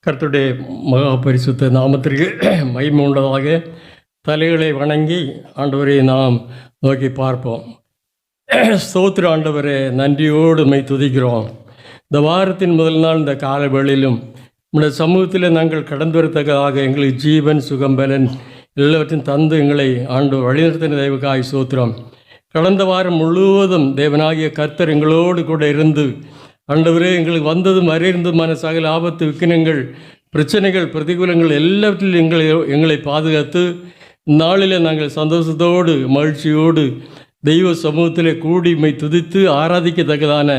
கர்த்தருடைய மகா பரிசுத்த நாமத்திற்கு மகிமை உண்டதாக. தலைகளை வணங்கி ஆண்டவரை நாம் நோக்கி பார்ப்போம். ஸ்தோத்திர ஆண்டவரே, நன்றியோடு உம்மை துதிக்கிறோம். இந்த வாரத்தின் முதல் நாள் இந்த காலவேளையிலும் நம்முடைய சமூகத்தில் நாங்கள் கடந்து வரத்தக்கதாக எங்களுக்கு ஜீவன் சுகம்பலன் எல்லாவற்றையும் தந்து எங்களை ஆண்டவர் வழிநடத்தின தெய்வக்காய் ஸ்தோத்திரம். கடந்த வாரம் முழுவதும் தேவனாகிய கர்த்தர் எங்களோடு கூட இருந்து ஆண்டவரே, எங்களுக்கு வந்ததும் அறிந்ததுமான சகல ஆபத்து விக்கினங்கள் பிரச்சனைகள் பிரதிகூலங்கள் எல்லாவற்றிலும் எங்களை பாதுகாத்து நாளில் நாங்கள் சந்தோஷத்தோடு மகிழ்ச்சியோடு தெய்வ சமூகத்தில் கூடிமை துதித்து ஆராதிக்கத்தக்கதான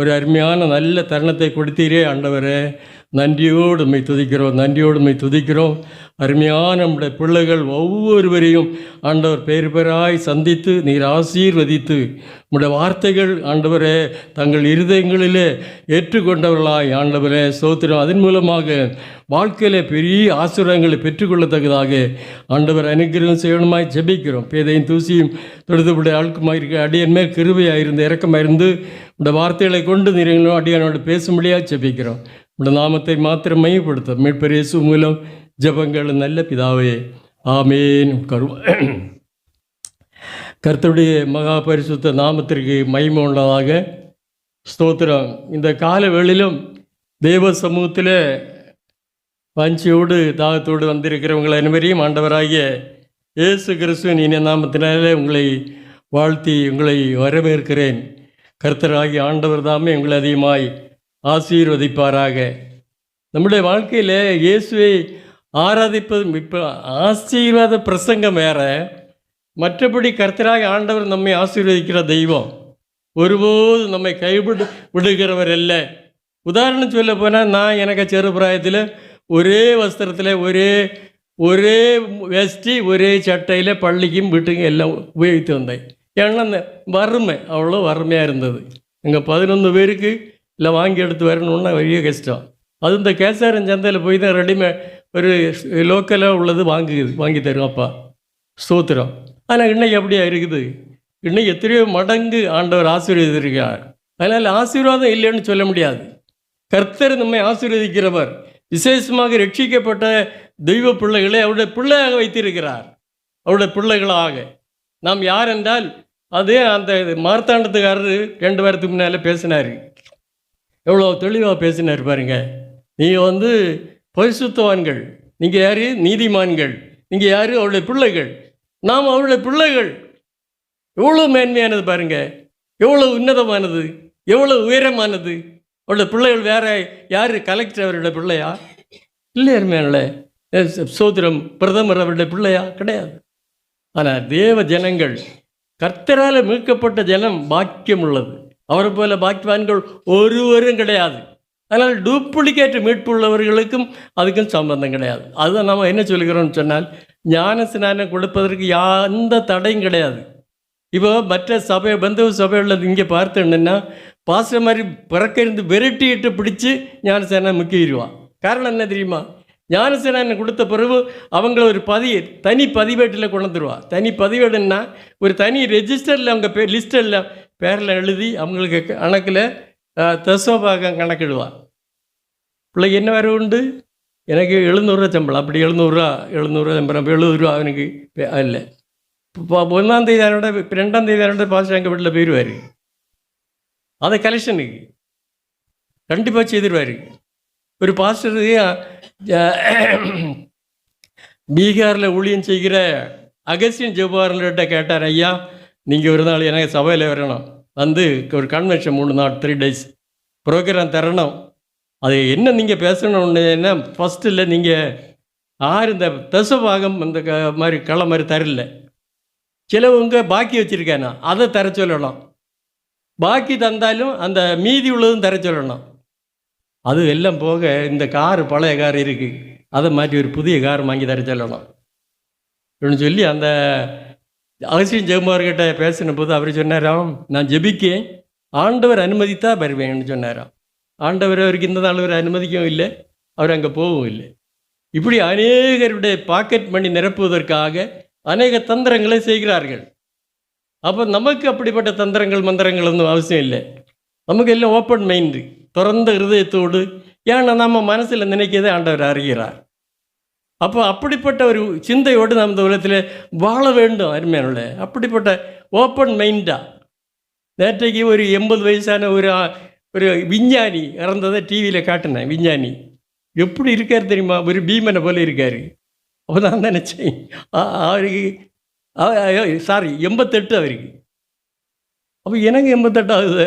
ஒரு அருமையான நல்ல தருணத்தை கொடுத்தீரே ஆண்டவரே, நன்றியோடு உம்மை துதிக்கிறோம், நன்றியோடு உம்மை துதிக்கிறோம். அருமையான நம்முடைய பிள்ளைகள் ஒவ்வொருவரையும் ஆண்டவர் பேர் பேராய் சந்தித்து நீர் ஆசீர்வதித்து நம்முடைய வார்த்தைகள் ஆண்டவரே தங்கள் இருதயங்களிலே ஏற்றுக்கொண்டவர்களாய் ஆண்டவரே ஸ்தோத்திரம். அதன் மூலமாக வாழ்க்கையில் பெரிய ஆசீர்வாதங்களை பெற்றுக்கொள்ளத்தக்கதாக ஆண்டவர் அனுகிரகம் செய்யணுமாய் ஜெபிக்கிறோம். பேதையும் தூசியும் தொடுத்துடைய ஆழ்க்குமாய் இருக்க அடியன் மேல் கிருபையாயிருந்து இரக்கமாயிருந்து இந்த வார்த்தைகளை கொண்டு நீங்களும் அடியானோடு பேசும்படியாக ஜெபிக்கிறோம். உடைய நாமத்தை மாத்திரம் மையப்படுத்த மீட்பர் இயேசு மூலம் ஜெபங்கள் நல்ல பிதாவே, ஆமேன். கர்த்தருடைய மகா பரிசுத்த நாமத்திற்கு மகிமை உண்டதாக. ஸ்தோத்திரம். இந்த கால வேளையிலும் தேவ சமூகத்தில் வாஞ்சியோடு தாகத்தோடு வந்திருக்கிறவங்களை அனைவரையும் ஆண்டவராகிய இயேசு கிறிஸ்துவின் இனிய நாமத்தினாலே உங்களை வாழ்த்தி உங்களை வரவேற்கிறேன். கர்த்தராகிய ஆண்டவர் தாமே உங்களை அதிகமாய் ஆசீர்வதிப்பாராக. நம்முடைய வாழ்க்கையில் இயேசுவை ஆராதிப்பது இப்போ ஆசீர்வாத பிரசங்கம் வேறு, மற்றபடி கர்த்தராகிய ஆண்டவர் நம்மை ஆசீர்வதிக்கிற தெய்வம், ஒருபோது நம்மை விடுகிறவர் அல்ல. உதாரணம் சொல்ல போனால், நான் எனக்கு சிறு பிராயத்தில் ஒரே வஸ்திரத்தில் ஒரே வேஷ்டி ஒரே சட்டையில் பள்ளிக்கும் வீட்டுக்கும் எல்லாம் உபயோகித்து வந்தேன். ஏன்னா அந்த வறுமை அவ்வளோ வறுமையாக இருந்தது. எங்கள் 11 பேருக்கு இல்லை வாங்கி எடுத்து வரணுன்னா பெரிய கஷ்டம். அது இந்த கேசாரன் சந்தையில் போய் தான் ரெடிமேட் ஒரு லோக்கலாக உள்ளது வாங்கி தரும் அப்பா, ஸ்தோத்திரம். ஆனால் இன்னைக்கு அப்படியா இருக்குது? இன்னைக்கு எத்தனையோ மடங்கு ஆண்டவர் ஆசீர்வதித்திருக்கிறார். அதனால் ஆசீர்வாதம் இல்லைன்னு சொல்ல முடியாது. கர்த்தர் நம்மை ஆசீர்வதிக்கிறவர். விசேஷமாக ரட்சிக்கப்பட்ட தெய்வ பிள்ளைகளை அவருடைய பிள்ளையாக வைத்திருக்கிறார். அவருடைய பிள்ளைகளாக நாம் யார் என்றால், அது அந்த மார்த்தாண்டத்துக்காரர் 2 வாரத்துக்கு முன்னால் பேசினார். எவ்வளோ தெளிவாக பேசினார் பாருங்க. நீங்கள் பரிசுத்தவான்கள், நீங்கள் யார்? நீதிமான்கள். நீங்கள் யார்? அவருடைய பிள்ளைகள். நாம் அவருடைய பிள்ளைகள். எவ்வளோ மேன்மையானது பாருங்க, எவ்வளோ உன்னதமானது, எவ்வளோ உயரமானது. அவருடைய பிள்ளைகள் வேற யார்? கலெக்டர் அவருடைய பிள்ளையா? இல்லை அருமையானே. சோதரம் பிரதமர் அவருடைய பிள்ளையா? கிடையாது. ஆனால் தேவ ஜனங்கள், கர்த்தரால் மீட்கப்பட்ட ஜனம் பாக்கியம் உள்ளது. அவரை போல பாக்கியவான்கள் ஒருவரும் கிடையாது. அதனால் டூப்ளிகேட் மீட்பு உள்ளவர்களுக்கும் அதுக்கும் சம்பந்தம் கிடையாது. அதுதான் நம்ம என்ன சொல்கிறோம்னு சொன்னால், ஞான ஸ்நானம் கொடுப்பதற்கு எந்த தடையும் கிடையாது. இப்போ மற்ற சபை பந்தவ சபை உள்ளது இங்கே பார்த்தோன்னா, பாஸ்டர் மாதிரி பிறக்க இருந்து விரட்டிட்டு பிடிச்சி ஞான ஸ்நானம் முக்கிடுவான். காரணம் என்ன தெரியுமா? ஞானஸ்நானம் கொடுத்த பிறகு அவங்கள ஒரு தனி பதிவேட்டில் கொண்டு வந்துடுவா. தனி பதிவேடுன்னா ஒரு தனி ரெஜிஸ்டரில் அவங்க லிஸ்டில் பேரில் எழுதி அவங்களுக்கு கணக்கில் தசோபாகம் கணக்கிடுவா. பிள்ளைக்கு என்ன வேறு உண்டு? எனக்கு 700 சம்பளம். அப்படி 700 சம்பளம், 70 ரூபா அவனுக்கு இல்லை. இப்போ 1ஆம் தேதி 2ஆம் தேதி பாஸ்டர் எங்கள் வீட்டில் போயிடுவார். அதை கலெக்ஷனுக்கு கண்டிப்பாக செய்திருவார். ஒரு பாஸ்டர் பீகாரில் ஊழியம் செய்கிற அகஸ்டின் ஜெபாரன்கிட்ட கேட்டார், ஐயா நீங்கள் ஒரு நாள் எனக்கு சபையில் வரணும், ஒரு கன்வென்ஷன் 3 நாள் 3 days ப்ரோக்ராம் தரணும். அது என்ன நீங்கள் பேசணும்னு என்ன ஃபஸ்ட்டில் நீங்கள் இந்த தசபாகம் அந்த மாதிரி களை மாதிரி தரல, சிலவங்க பாக்கி வச்சுருக்கேன்னா அதை தர சொல்லணும். பாக்கி தந்தாலும் அந்த மீதி உள்ளதும் தர சொல்லணும். அது எல்லாம் போக இந்த பழைய கார் இருக்குது, அதை மாற்றி ஒரு புதிய கார் வாங்கி தர சொல்லணும் அப்படின்னு சொல்லி அந்த அகஸ்டின் ஜெயக்குமார்கிட்ட பேசின போது அவர் சொன்னாராம், நான் ஜெபிக்கேன், ஆண்டவர் அனுமதித்தா வருவேன்னு சொன்னாராம். ஆண்டவர் அவருக்கு இந்த நாள் ஒரு அனுமதிக்கவும் இல்லை, அவர் அங்கே போகவும் இல்லை. இப்படி அநேகருடைய பாக்கெட் மணி நிரப்புவதற்காக அநேக தந்திரங்களை செய்கிறார்கள். அப்போ நமக்கு அப்படிப்பட்ட தந்திரங்கள் மந்திரங்கள் ஒன்றும் அவசியம் இல்லை. நமக்கு எல்லாம் ஓப்பன் மைண்டு, திறந்த ஹிருதயத்தோடு ஏன்னா நம்ம மனசில் நினைக்கிறதே ஆண்டவர் அறிகிறார். அப்போ அப்படிப்பட்ட ஒரு சிந்தையோடு நம்ம இந்த உலகத்தில் வாழ வேண்டும். அருமையானவர்களே, அப்படிப்பட்ட ஓப்பன் மைண்டாக. நேற்றைக்கு ஒரு 80 வயசான ஒரு விஞ்ஞானி இறந்ததை டிவியில் காட்டினேன். விஞ்ஞானி எப்படி இருக்கார் தெரியுமா? ஒரு பீமனை போல இருக்கார். அப்போ நான் நினச்சேன், அவருக்கு சாரி 88 அவருக்கு. அப்போ எனக்கு 88 ஆகுது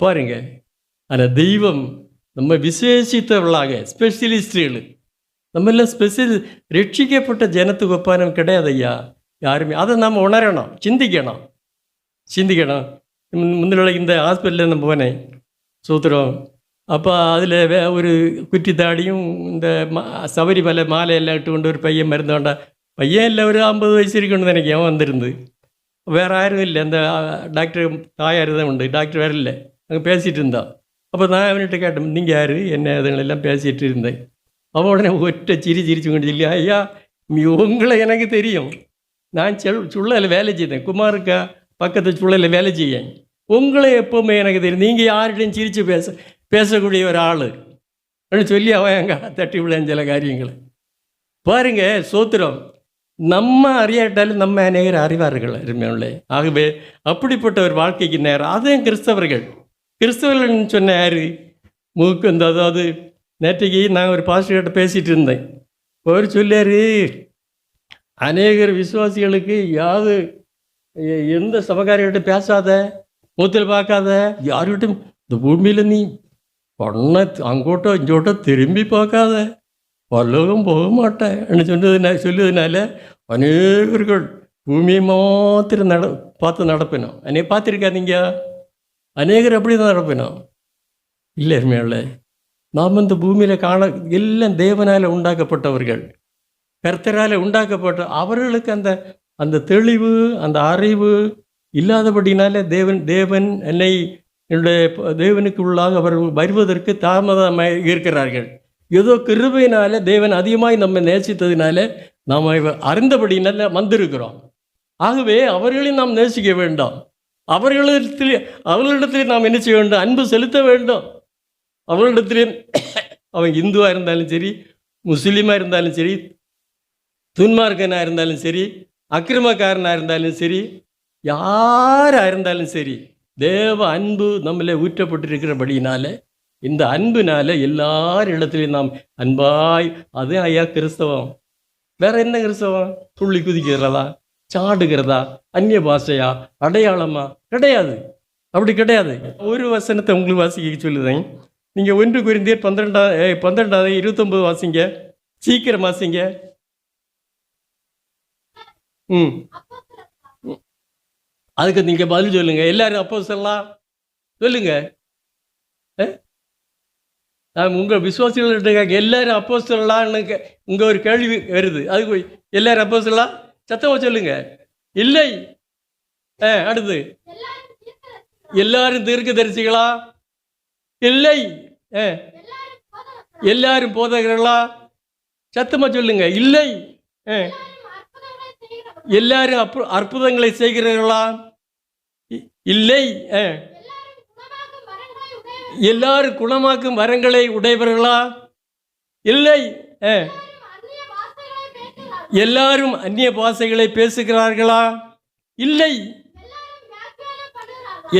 பாருங்க. ஆனால் தெய்வம் நம்ம விசேஷித்தவர்களாக ஸ்பெஷலிஸ்டுகள், நம்ம எல்லாம் ஸ்பெஷல் ரட்சிக்கப்பட்ட ஜனத்துக்கு ஒப்பானம் கிடையாது ஐயா யாருமே. அதை நம்ம உணரணும், சிந்திக்கணும். முந்தின இந்த ஹாஸ்பிட்டலில் நம்ம போனேன் சூத்திரம். அப்போ அதில் ஒரு குட்டி தாடியும் இந்த சபரிமலை மாலையெல்லாம் இட்டு கொண்டு ஒரு பையன் மருந்து வேண்டாம். பையன் இல்லை, ஒரு 50 வயசு இருக்குன்னு நினைக்கிறேன் வந்திருந்து. வேறு யாரும் இல்லை, அந்த டாக்டர் தாயார் தான் உண்டு, டாக்டர் வேறு இல்லை. அங்கே பேசிகிட்டு இருந்தான். அப்போ நான் அவன்கிட்ட கேட்டேன், நீங்கள் யார் என்ன அதுங்களெல்லாம் பேசிகிட்டு இருந்தேன். அவன் உடனே ஒற்றை சிரிச்சு கொண்டு சொல்லி, ஐயா உங்களை எனக்கு தெரியும், நான் சுள்ளையில் வேலை செய்தேன், குமாருக்கா பக்கத்து சுள்ளையில் வேலை செய்யேன். உங்களை எப்போவுமே எனக்கு தெரியும், நீங்கள் யார்கிட்டையும் சிரித்து பேசக்கூடிய ஒரு ஆள் அப்படின்னு சொல்லி அவன் எங்க தட்டி விழான் சில காரியங்களை. பாருங்க சோத்திரம், நம்ம அறியாட்டாலும் நம்ம அநேகர் அறிவார்கள் அருமையுள்ளே. ஆகவே அப்படிப்பட்ட ஒரு வாழ்க்கைக்கு நேரம் அதுவும் கிறிஸ்தவர்கள்னு சொன்ன யார் மூக்கு இந்த, அதாவது நேற்றைக்கு நான் ஒரு பாஸ்டர்கிட்ட பேசிகிட்டு இருந்தேன். அவர் சொல்லார், அநேகர் விசுவாசிகளுக்கு எந்த சமகாரிகிட்ட பேசாத, மூத்தில் பார்க்காத, யார்கிட்டும் இந்த பூமியில் நீ பண்ண அங்கோட்டோ இங்கோட்டோ திரும்பி பார்க்காத, பரலோகம் போக மாட்டேன்னு சொல்லுவதனால அநேகர்கள் பூமியை மாத்திரம் பார்த்து நடப்பினோம். பார்த்துருக்காதீங்க, அநேகர் அப்படி தான் நடப்பினோம். இல்லை அருமையாள, நாம் இந்த பூமியில் எல்லாம் தேவனால் உண்டாக்கப்பட்டவர்கள், கர்த்தரால் உண்டாக்கப்பட்ட அவர்களுக்கு அந்த தெளிவு அந்த அறிவு இல்லாதபடினால தேவன் என்னை என்னுடைய தேவனுக்கு உள்ளாக அவர்கள் வருவதற்கு தாமதமாக இருக்கிறார்கள். ஏதோ கிருபையினால தேவன் அதிகமாக நம்ம நேசித்ததினால நாம் அறிந்தபடினால வந்திருக்கிறோம். ஆகவே அவர்களையும் நாம் நேசிக்க வேண்டாம். அவர்களிடத்தில் நாம் என்ன செய்ய வேண்டும்? அன்பு செலுத்த வேண்டும். அவர்களிடத்திலே அவன் இந்துவாக இருந்தாலும் சரி, முஸ்லீமாக இருந்தாலும் சரி, துன்மார்க்கனாக இருந்தாலும் சரி, அக்கிரமக்காரனாக இருந்தாலும் சரி, யாராக இருந்தாலும் சரி, தேவ அன்பு நம்மளே ஊற்றப்பட்டிருக்கிறபடினால இந்த அன்புனால எல்லார் இடத்துலையும் நாம் அன்பாய், அது ஐயா கிறிஸ்தவம். வேற என்ன கிறிஸ்தவம்? துள்ளி குதிக்கிறதா, சாடுகிறதா, அந்நிய பாஷையா, அடையாளமா? கிடையாது, அப்படி கிடையாது. ஒரு வசனத்தை உங்களுக்கு வாசிக்க சொல்லுதேன். நீங்கள் 1 கொரிந்தியர் 12:29 வாசிங்க, சீக்கிரம் வாசிங்க. அதுக்கு நீங்கள் பதில் சொல்லுங்க. எல்லாரும் அப்போஸ்தலர்களா சொல்லுங்க. நான் உங்கள் விசுவாசிகள்கிட்ட எல்லாரும் அப்போஸ்தலர்களான்னு உங்கள் ஒரு கேள்வி வருது. அதுக்கு எல்லாரும் அப்போஸ்தலர்களா சத்தமாக சொல்லுங்க. இல்லை. அடுத்து எல்லாரும் தீர்க்கதரிசிகளா? இல்லை. எல்லாரும் போதகர்களா? சத்தமாக சொல்லுங்க. இல்லை. எல்லாரும் அற்புதங்களை செய்கிறீர்களா? இல்லை. எல்லாரும் குணமாக்கும் வரங்களை உடையவர்களா? இல்லை. எல்லாரும் அந்நிய பாஷைகளை பேசுகிறார்களா? இல்லை.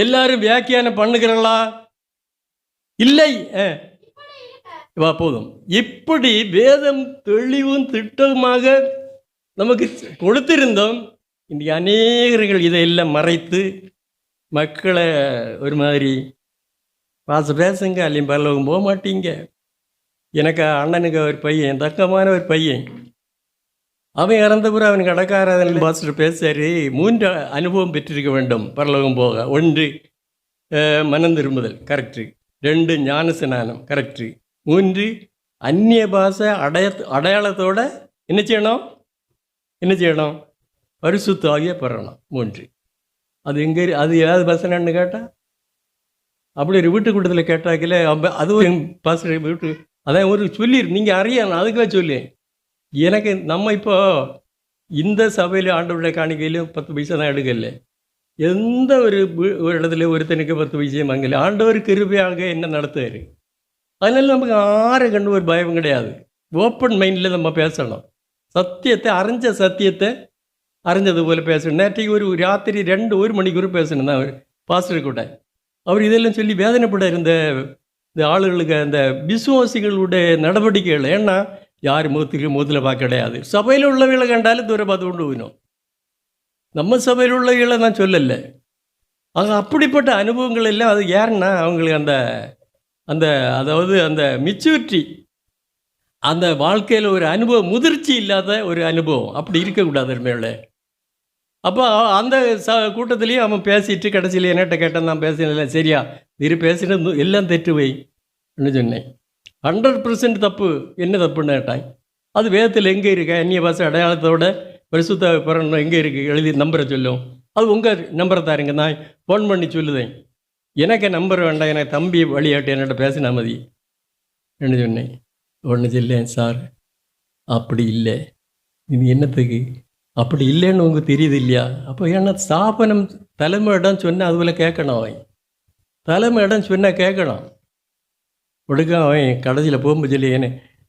எல்லாரும் வியாக்கியானம் பண்ணுகிறார்களா? இல்லை. போதும். இப்படி வேதம் தெளிவும் திட்டமாக நமக்கு கொடுத்திருந்தோம். இன்றைக்கு அநேகர்கள் இதையெல்லாம் மறைத்து மக்களை ஒரு மாதிரி பேசுங்க, அல்லையும் பரலோகம் போக மாட்டீங்க. எனக்கு அண்ணனுக்கு ஒரு பையன், தக்கமான ஒரு பையன், அவன் இறந்த பிறகு அவன் கடைக்காரன் பாஸ்டர் பேசாரு, 3 அனுபவம் பெற்றிருக்க வேண்டும் பரலோகம் போக. 1 மனம் திரும்புதல், கரெக்டு. 2 ஞானஸ்நானம், கரெக்டு. 3 அந்நிய பாஷை அடையாளத்தோட என்ன செய்யணும்? பரிசுத்த ஆகிய பெறணும். 3 அது எங்கே? அது ஏதாவது வசனன்னு கேட்டால், அப்படி ஒரு வீட்டு கூட்டத்தில் கேட்டாக்கல, அதுவும் பாஸ்டர் வீட்டு அதான் ஒரு சொல்லிடு, நீங்கள் அறியணும், அதுக்காக சொல்லி. எனக்கு நம்ம இப்போ இந்த சபையில் ஆண்டவருடைய காணிக்கையிலும் 10 பைசா தான் எடுக்கல. எந்த ஒரு இடத்துல ஒருத்தனுக்கு 10 பைசையும் வாங்கல. ஆண்டவர் கிருபையாக என்ன நடத்துவார். அதனால நமக்கு ஆரை கண்டு ஒரு பயம் கிடையாது. ஓப்பன் மைண்டில் நம்ம பேசணும். சத்தியத்தை அறிஞ்சது போல் பேசணும். நேற்றைக்கு ஒரு ராத்திரி 1 மணிக்கூர் பேசணும் தான் அவர் பாஸ்டர் கூட. அவர் இதெல்லாம் சொல்லி வேதனைப்பட இந்த ஆளுகளுக்கு அந்த விசுவாசிகளுடைய நடவடிக்கைகள். ஏன்னா யார் முகத்தில் பார்க்க கிடையாது. சபையில் உள்ளவர்களை கண்டாலும் தூரம் பார்த்து கொண்டு போயிடும். நம்ம சபையில் உள்ளவர்களை நான் சொல்லலை. ஆக அப்படிப்பட்ட அனுபவங்கள் எல்லாம் அது ஏன்னா அவங்களுக்கு அந்த மெச்சூரிட்டி, அந்த வாழ்க்கையில் ஒரு அனுபவம், முதிர்ச்சி இல்லாத ஒரு அனுபவம் அப்படி இருக்கக்கூடாது மேலே. அப்போ அந்த கூட்டத்திலையும் அவன் பேசிட்டு கடைசியில் என்னட்ட கேட்டான், நான் பேசினதில்ல. சரியா நீர் பேசினது எல்லாம் தெற்று வைன்னு சொன்னேன். 100% தப்பு. என்ன தப்புன்னு கேட்டான். அது வேதத்தில் எங்கே இருக்க அந்நிய பாஷை அடையாளத்தோட பரிசுத்த பிறன் எங்கே இருக்குது எழுதி நம்பரை சொல்லும். அது உங்கள் நம்பரை தாருங்க, நான் ஃபோன் பண்ணி சொல்லுதேன். எனக்கு நம்பர் வேண்டாம், எனக்கு தம்பி வழியாட்டு என்னட்ட பேசினா மதி என்ன சொன்னேன். ஒன்று சொல்லேன், சார் அப்படி இல்லை, இது என்னத்துக்கு அப்படி இல்லைன்னு உங்களுக்கு தெரியுது இல்லையா? அப்போ ஏன்னா ஸ்தாபனம் தலைமை இடம் சொன்னால் அதுபோல் கேட்கணும். அவன் தலைமை இடம் சொன்னால் கேட்கணும். கொடுக்க அவன் கடைசியில் போகும்போது சொல்லி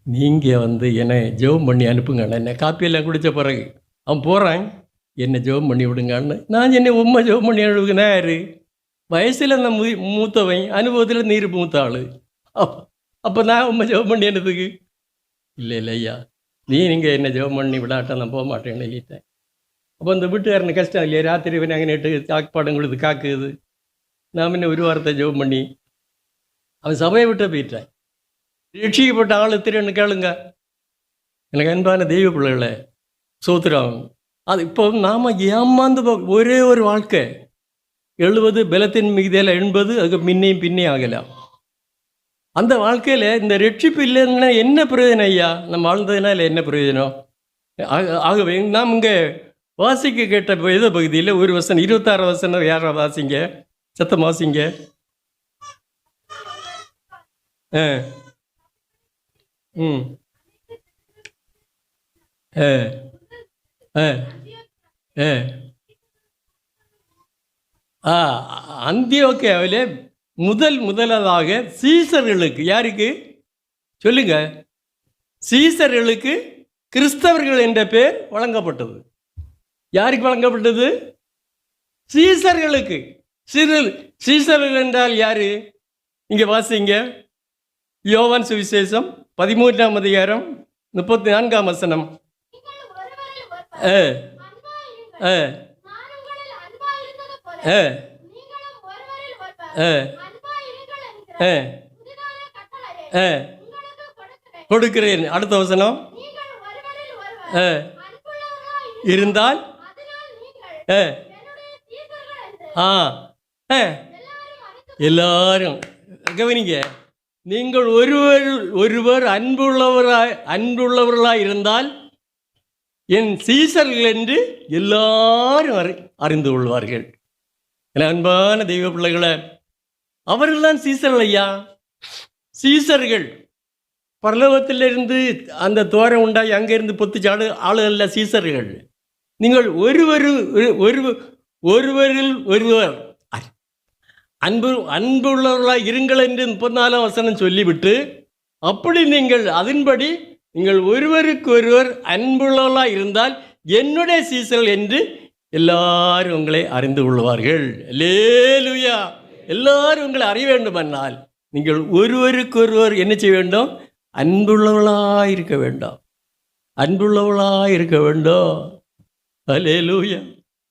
நீங்கள் என்னை ஜெபம் பண்ணி அனுப்புங்கண்ணா. என்ன காப்பியெல்லாம் குடித்த பிறகு அவன் போகிறான், என்னை ஜெபம் பண்ணி விடுங்கன்னு. நான் என்னை உண்மை ஜெபம் பண்ணி அனுப்புங்கண்ணா. யார் வயசில் நான் மூத்தவன், அனுபவத்தில் நீர் மூத்த ஆள். அப்போ நான் உண்மை ஜெபம் பண்ணி என்னதுக்கு? இல்லை ஐயா, நீங்கள் என்ன ஜெபம் பண்ணி விடாட்டா நான் போக மாட்டேன்னு எழுதிட்டேன். அப்போ அந்த வீட்டுக்காரனு கஷ்டம் இல்லையா? ராத்திரி நாங்கள் நேற்று சாப்பாடு கொடுத்து காக்குது. நான் என்ன ஒரு வாரத்தை ஜெபம் பண்ணி அவன் சபையை விட்டு போயிட்டேன். ரட்சிக்கப்பட்ட ஆள் திருன்னு கேளுங்க. எனக்கு அன்பான தெய்வ பிள்ளைகளை சோத்திரம். அது இப்போ நாம் ஏமாந்து ஒரே ஒரு வாழ்க்கை 70 பலத்தின் மிகுதியில் 80, அதுக்கு பின்னே ஆகலாம். அந்த வாழ்க்கையில் இந்த ரட்சிப்பு இல்லைன்னா என்ன பிரயோஜனம் ஐயா? நம்ம வாழ்ந்ததுனால என்ன பிரயோஜனம்? ஆகவே நாம் இங்கே வாசிக்க கேட்ட வேத பகுதியில் ஒரு வசனம் 26 வசனம் யாரா வாசிங்க, சத்தம் வாசிங்க. அந்தியோக்கியாவிலே முதலாக சீசர்களுக்கு, யாருக்கு சொல்லுங்க, சீசர்களுக்கு கிறிஸ்தவர்கள் என்ற பெயர் வழங்கப்பட்டது. யாருக்கு வழங்கப்பட்டது? சீசர்களுக்கு. சீசர்கள் என்றால் யாரு? இங்கே வாசிங்க, யோவான் சுவிசேஷம் 13ஆம் அதிகாரம் 34ஆம் வசனம். கொடுக்கிறேன். அடுத்த வசனம் இருந்தால் எல்லாரும் கவனிங்க. நீங்கள் ஒருவர் அன்புள்ளவர்களாய் இருந்தால் என் சீசர்கள் என்று எல்லாரும் அறிந்து கொள்வார்கள். என அன்பான தெய்வ பிள்ளைகளை, அவர்கள் தான் சீசர்கள் ஐயா. சீசர்கள் பரலோகத்திலிருந்து அந்த தோரம் உண்டாகி அங்கிருந்து பொத்துச்சாடு ஆளுகள்ல சீசர்கள். நீங்கள் ஒருவரில் ஒருவர் அன்புள்ளவர்களாக இருங்கள் என்று 34ஆம் வசனம் சொல்லிவிட்டு, அப்படி நீங்கள் அதன்படி நீங்கள் ஒருவருக்கு ஒருவர் அன்புள்ளவர்களாக இருந்தால் என்னுடைய சீசர்கள் என்று எல்லாரும் உங்களை அறிந்து கொள்வார்கள். அல்லேலூயா. எல்லாரும் உங்களை அறிய வேண்டுமென்றால் நீங்கள் ஒருவருக்கு ஒருவர் என்ன செய்ய வேண்டும்? அன்புள்ளவர்களாக இருக்க வேண்டும். அன்புள்ளவர்களாக இருக்க வேண்டும். அல்லேலூயா.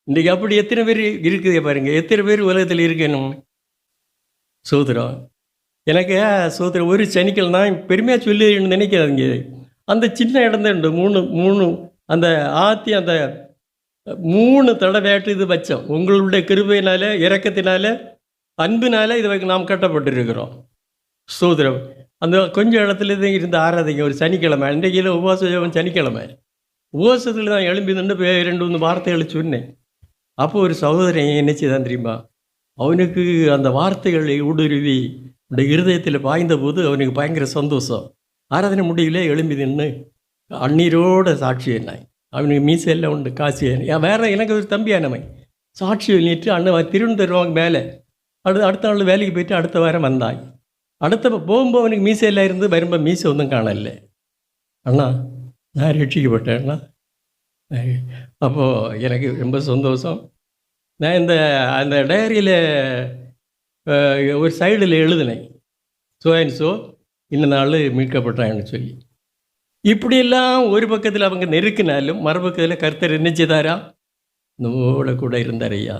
இன்றைக்கி அப்படி எத்தனை பேர் இருக்குது பாருங்க. எத்தனை பேர் உலகத்தில் இருக்கணும்? சோதரம் எனக்கு சோதரம் ஒரு சனிக்கிழமை நான் பெருமையாக சொல்லி நினைக்காதீங்க. அந்த சின்ன இடம் தான் உண்டு. மூணு அந்த அந்த 3 தடவையாட்டு இது வச்சோம். உங்களுடைய கிருபையினால, இரக்கத்தினால, அன்பினால இதை நாம் கட்டப்பட்டிருக்கிறோம். சோதரம் அந்த கொஞ்சம் இடத்துல தான் இருந்து ஆராதிங்க. ஒரு சனிக்கிழமை அன்றைக்கில் உபவாசம் சனிக்கிழமை உபவாசத்தில் நான் எழும்பி நின்று 2-3 வார்த்தைகளை சொன்னேன். அப்போ ஒரு சகோதரன் என்ன செய்தான் தெரியுமா? அவனுக்கு அந்த வார்த்தைகளை ஊடுருவி இந்த இருதயத்தில் பாய்ந்த போது அவனுக்கு பயங்கர சந்தோஷம். ஆராதனை முடியல எழும்பி நின்று அண்ணீரோட சாட்சி என்ன. அவனுக்கு மீசையெல்லாம் உண்டு, காசு வேற. எனக்கு ஒரு தம்பியானவன் சாட்சி வெளியிட்டு அண்ணன் திருவனந்தபுரம் மேலே அடுத்த நாள் வேலைக்கு போயிட்டு அடுத்த வாரம் வந்தாய். അടുത്ത പോകുമ്പോൾ അവനക്ക് മീശയില്ലായിരുന്നു, വരുമ്പോൾ മീശ ഒന്നും കാണല്ലേ. அண்ணா நான் ரட்சிக்கப்பட்டேன் அண்ணா. அப்போது எனக்கு ரொம்ப சந்தோஷம். நான் அந்த டைரியில் ஒரு சைடில் எழுதினேன், ஸோ அண்ட் ஸோ இன்ன நாள் மீட்கப்பட்டான்னு சொல்லி. இப்படியெல்லாம் ஒரு பக்கத்தில் அவங்க நெருக்கினாலும் மறுபக்கத்தில் கர்த்தர் என்ன செய்தாரா? நம்மோட கூட இருந்தார் ஐயா,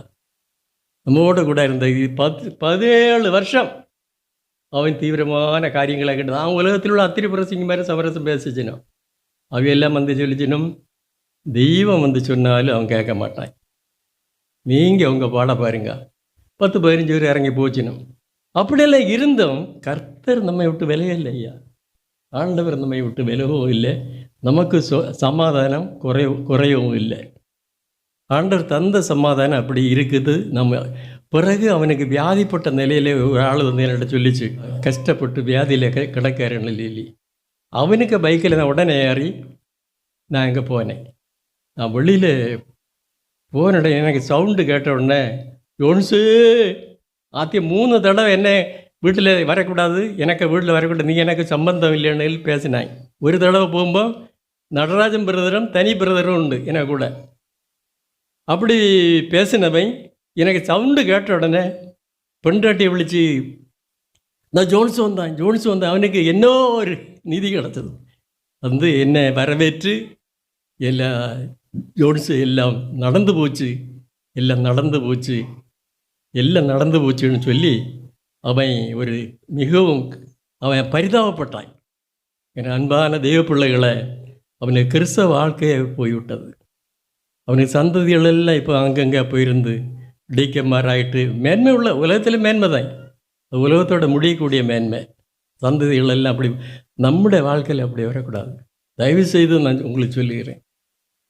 நம்மோட கூட இருந்த 17 வருஷம் அவன் தீவிரமான காரியங்களை கேட்டது. அவன் உலகத்தில் உள்ள அத்திரி பிரசிங்கமாரி சமரசம் பேசிச்சினோம். அவையெல்லாம் வந்து சொல்லிச்சினும் தெய்வம் வந்து சொன்னாலும் அவன் கேட்க மாட்டான். நீங்கள் அவங்க பாட பாருங்க, 10-15 பேர் இறங்கி போச்சினும். அப்படியெல்லாம் இருந்தும் கர்த்தர் நம்மை விட்டு விலையில்லை ஐயா. ஆண்டவர் நம்மை விட்டு விலகவும் இல்லை, நமக்கு சமாதானம் குறையவும் இல்லை. ஆண்டவர் தந்த சமாதானம் அப்படி இருக்குது. நம்ம பிறகு அவனுக்கு வியாதிப்பட்ட நிலையில் ஒரு ஆள் வந்து என்னிட்ட சொல்லிச்சு, கஷ்டப்பட்டு வியாதியில் கிடக்கிற நிலையில். அவனுக்கு பைக்கில் நான் உடனே ஏறி நான் இங்கே போனேன். நான் வெளியில் போன உடனே எனக்கு சவுண்டு கேட்ட உடனே, ஜோன்ஸு ஆத்தியம் 3 தடவை என்ன வீட்டில் வரக்கூடாது, எனக்கு வீட்டில் வரக்கூடாது, நீ எனக்கு சம்பந்தம் இல்லைன்னு பேசினாய். ஒரு தடவை போகும்போது நடராஜன் பிரதரும் தனி பிரதரும் உண்டு எனக்கு கூட. அப்படி பேசினவன் எனக்கு சவுண்டு கேட்ட உடனே பெண்டாட்டியை விழிச்சு, நான் ஜோன்ஸ் வந்தான். அவனுக்கு என்ன ஒரு நிதி கிடச்சது. வந்து என்னை வரவேற்று ஜோன்ஸு எல்லாம் நடந்து போச்சுன்னு சொல்லி அவன் மிகவும் பரிதாபப்பட்டான். என் அன்பான தெய்வ பிள்ளைகளை, அவனுக்கு கிறிஸ்தவ வாழ்க்கையை போய்விட்டது. அவனுக்கு சந்ததிகள் எல்லாம் இப்போ அங்கங்கே போயிருந்து டிக்கமாராயிட்டு மேன்மை உள்ள உலகத்தில் மேன்மை தான், உலகத்தோட முடியக்கூடிய மேன்மை. சந்ததிகள் எல்லாம் அப்படி நம்முடைய வாழ்க்கையில் அப்படி வரக்கூடாது. தயவு செய்து நான் உங்களுக்கு சொல்லுகிறேன்,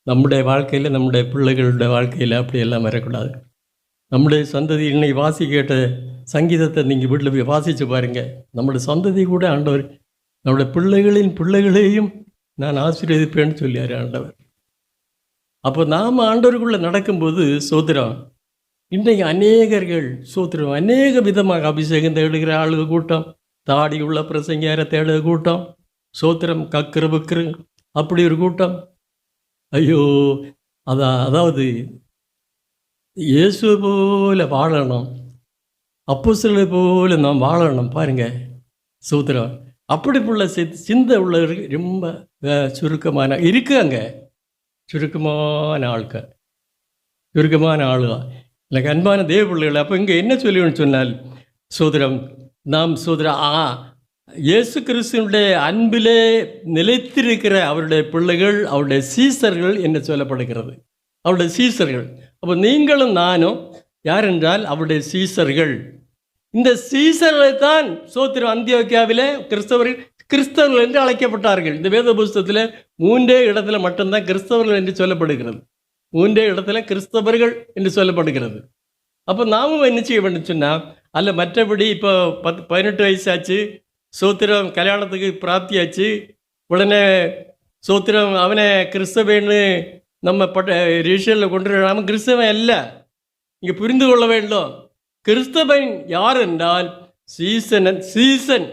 நம்முடைய வாழ்க்கையில் நம்முடைய பிள்ளைகளுடைய வாழ்க்கையில் அப்படியெல்லாம் வரக்கூடாது. நம்முடைய சந்ததி இன்னைக்கு வாசி கேட்ட சங்கீதத்தை நீங்கள் வீட்டில் போய் வாசித்து பாருங்கள். நம்முடைய சந்ததி கூட ஆண்டவர் நம்முடைய பிள்ளைகளையும் நான் ஆசீர்வதிப்பேன்னு சொல்லியார் ஆண்டவர். அப்போ நாம் ஆண்டவருக்குள்ளே நடக்கும்போது சோத்திரம், இன்றைக்கு அநேகர்கள் சோத்திரம் அநேக விதமாக அபிஷேகம் தேடுகிற ஆளுக கூட்டம், தாடி உள்ள பிரசங்கியார தேடுகிற கூட்டம், சோத்திரம் கக்கிற புக்கிறு அப்படி ஒரு கூட்டம். ஐயோ, அதாவது இயேசு போல வாழணும், அப்போஸ்தலரை போல நாம் வாழணும். பாருங்க சோத்திரம், அப்படிப்புள்ள சிந்தை உள்ளவர்கள் ரொம்ப சுருக்கமான இருக்காங்க, சுருக்கமான ஆளுங்க. எனக்கு அன்பான தேவ பிள்ளைகள், அப்போ இங்கே என்ன சொல்லுவேன்னு சொன்னால் சோதரம், நாம் இயேசு கிறிஸ்துவனுடைய அன்பிலே நிலைத்திருக்கிற அவருடைய பிள்ளைகள், அவருடைய சீசர்கள் என்று சொல்லப்படுகிறது. அவருடைய சீசர்கள். அப்போ நீங்களும் நானும் யார் என்றால் அவருடைய சீசர்கள். இந்த சீசர்களை தான் சோத்திரம் அந்தியோக்கியாவிலே கிறிஸ்தவர்கள் என்று அழைக்கப்பட்டார்கள். இந்த வேத புஸ்தகத்தில் 3 இடத்துல மட்டும்தான் கிறிஸ்தவர்கள் என்று சொல்லப்படுகிறது. 3 இடத்துல கிறிஸ்தவர்கள் என்று சொல்லப்படுகிறது. அப்போ நாமும் என்ன செய்ய வேண்டும் சொன்னால், அல்ல மற்றபடி இப்போ 18 வயசாச்சு, சோத்திரம் கல்யாணத்துக்கு பிராப்தியாச்சு, உடனே சோத்திரம் அவனை கிறிஸ்தவன்னு நம்ம ரிஷனில் கொண்டு நாம கிறிஸ்தவன் அல்ல. இங்கே புரிந்து கொள்ள வேண்டும், கிறிஸ்தவன் யார் என்றால் சீசன்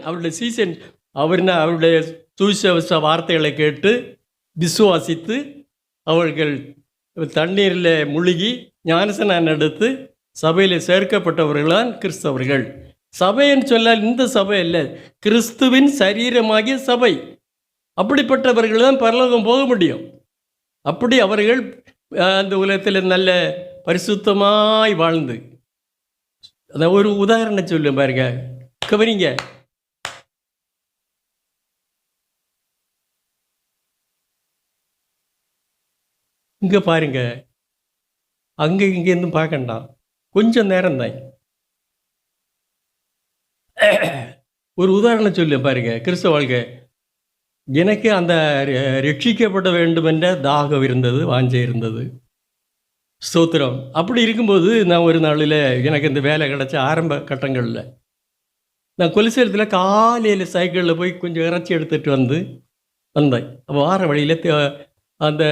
அவருடைய சீசன். அவருடைய சுவிசேஷ வார்த்தைகளை கேட்டு விசுவாசித்து அவர்கள் தண்ணீரில் முழுகி ஞானஸ்நானம் எடுத்து சபையில் சேர்க்கப்பட்டவர்கள்தான் கிறிஸ்தவர்கள். சபைன்னு சொன்னால் இந்த சபை அல்ல, கிறிஸ்துவின் சரீரமாகிய சபை. அப்படிப்பட்டவர்கள் தான் பரலோகம் போக முடியும். அப்படி அவர்கள் அந்த உலகத்தில் நல்ல பரிசுத்தமாய் வாழ்ந்து, அதான் ஒரு உதாரணம் சொல்லும் பாருங்க, கவனிங்க. இங்கே பாருங்க, அங்கே இங்கேருந்து பார்க்கண்டாம், கொஞ்சம் நேரம் தான். ஒரு உதாரணம் சொல்ல பாருங்க, கிறிஸ்தவ வாழ்க்கை. எனக்கு அந்த ரட்சிக்கப்பட வேண்டும் என்ற தாகம் இருந்தது, வாஞ்சை இருந்தது, ஸ்தோத்திரம். அப்படி இருக்கும்போது நான் ஒரு நாளில் எனக்கு இந்த வேலை கிடச்ச ஆரம்ப கட்டங்களில் நான் கொலுசேலத்தில் காலையில் சைக்கிளில் போய் கொஞ்சம் இறைச்சி எடுத்துகிட்டு வந்தேன். அப்போ வார வழியில் அந்த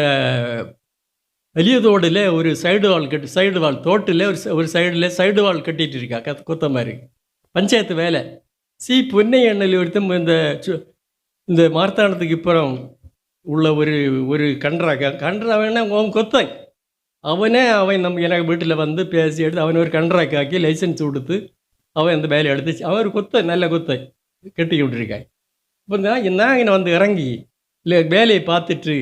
வெளியதோடில் ஒரு சைடு வால் தோட்டில் ஒரு சைடில் சைடு வால் கட்டிகிட்டு இருக்கா, கொத்த மாதிரி பஞ்சாயத்து வேலை. பொன்னை எண்ணெயில் ஒருத்தன் இந்த மார்த்தாண்டத்துக்கு இப்புறம் உள்ள ஒரு கன்றா அவன் கொத்தன். அவன் எனக்கு வீட்டில் வந்து பேசி எடுத்து அவன் ஒரு கண்ட்ராக்ட் லைசன்ஸ் கொடுத்து அவன் அந்த வேலையை எடுத்து அவன் ஒரு கொத்தன், நல்ல கொத்தன் கட்டி விட்டுருக்கான். இப்போ நான் இங்கே வந்து இறங்கி இல்லை வேலையை பார்த்துட்டு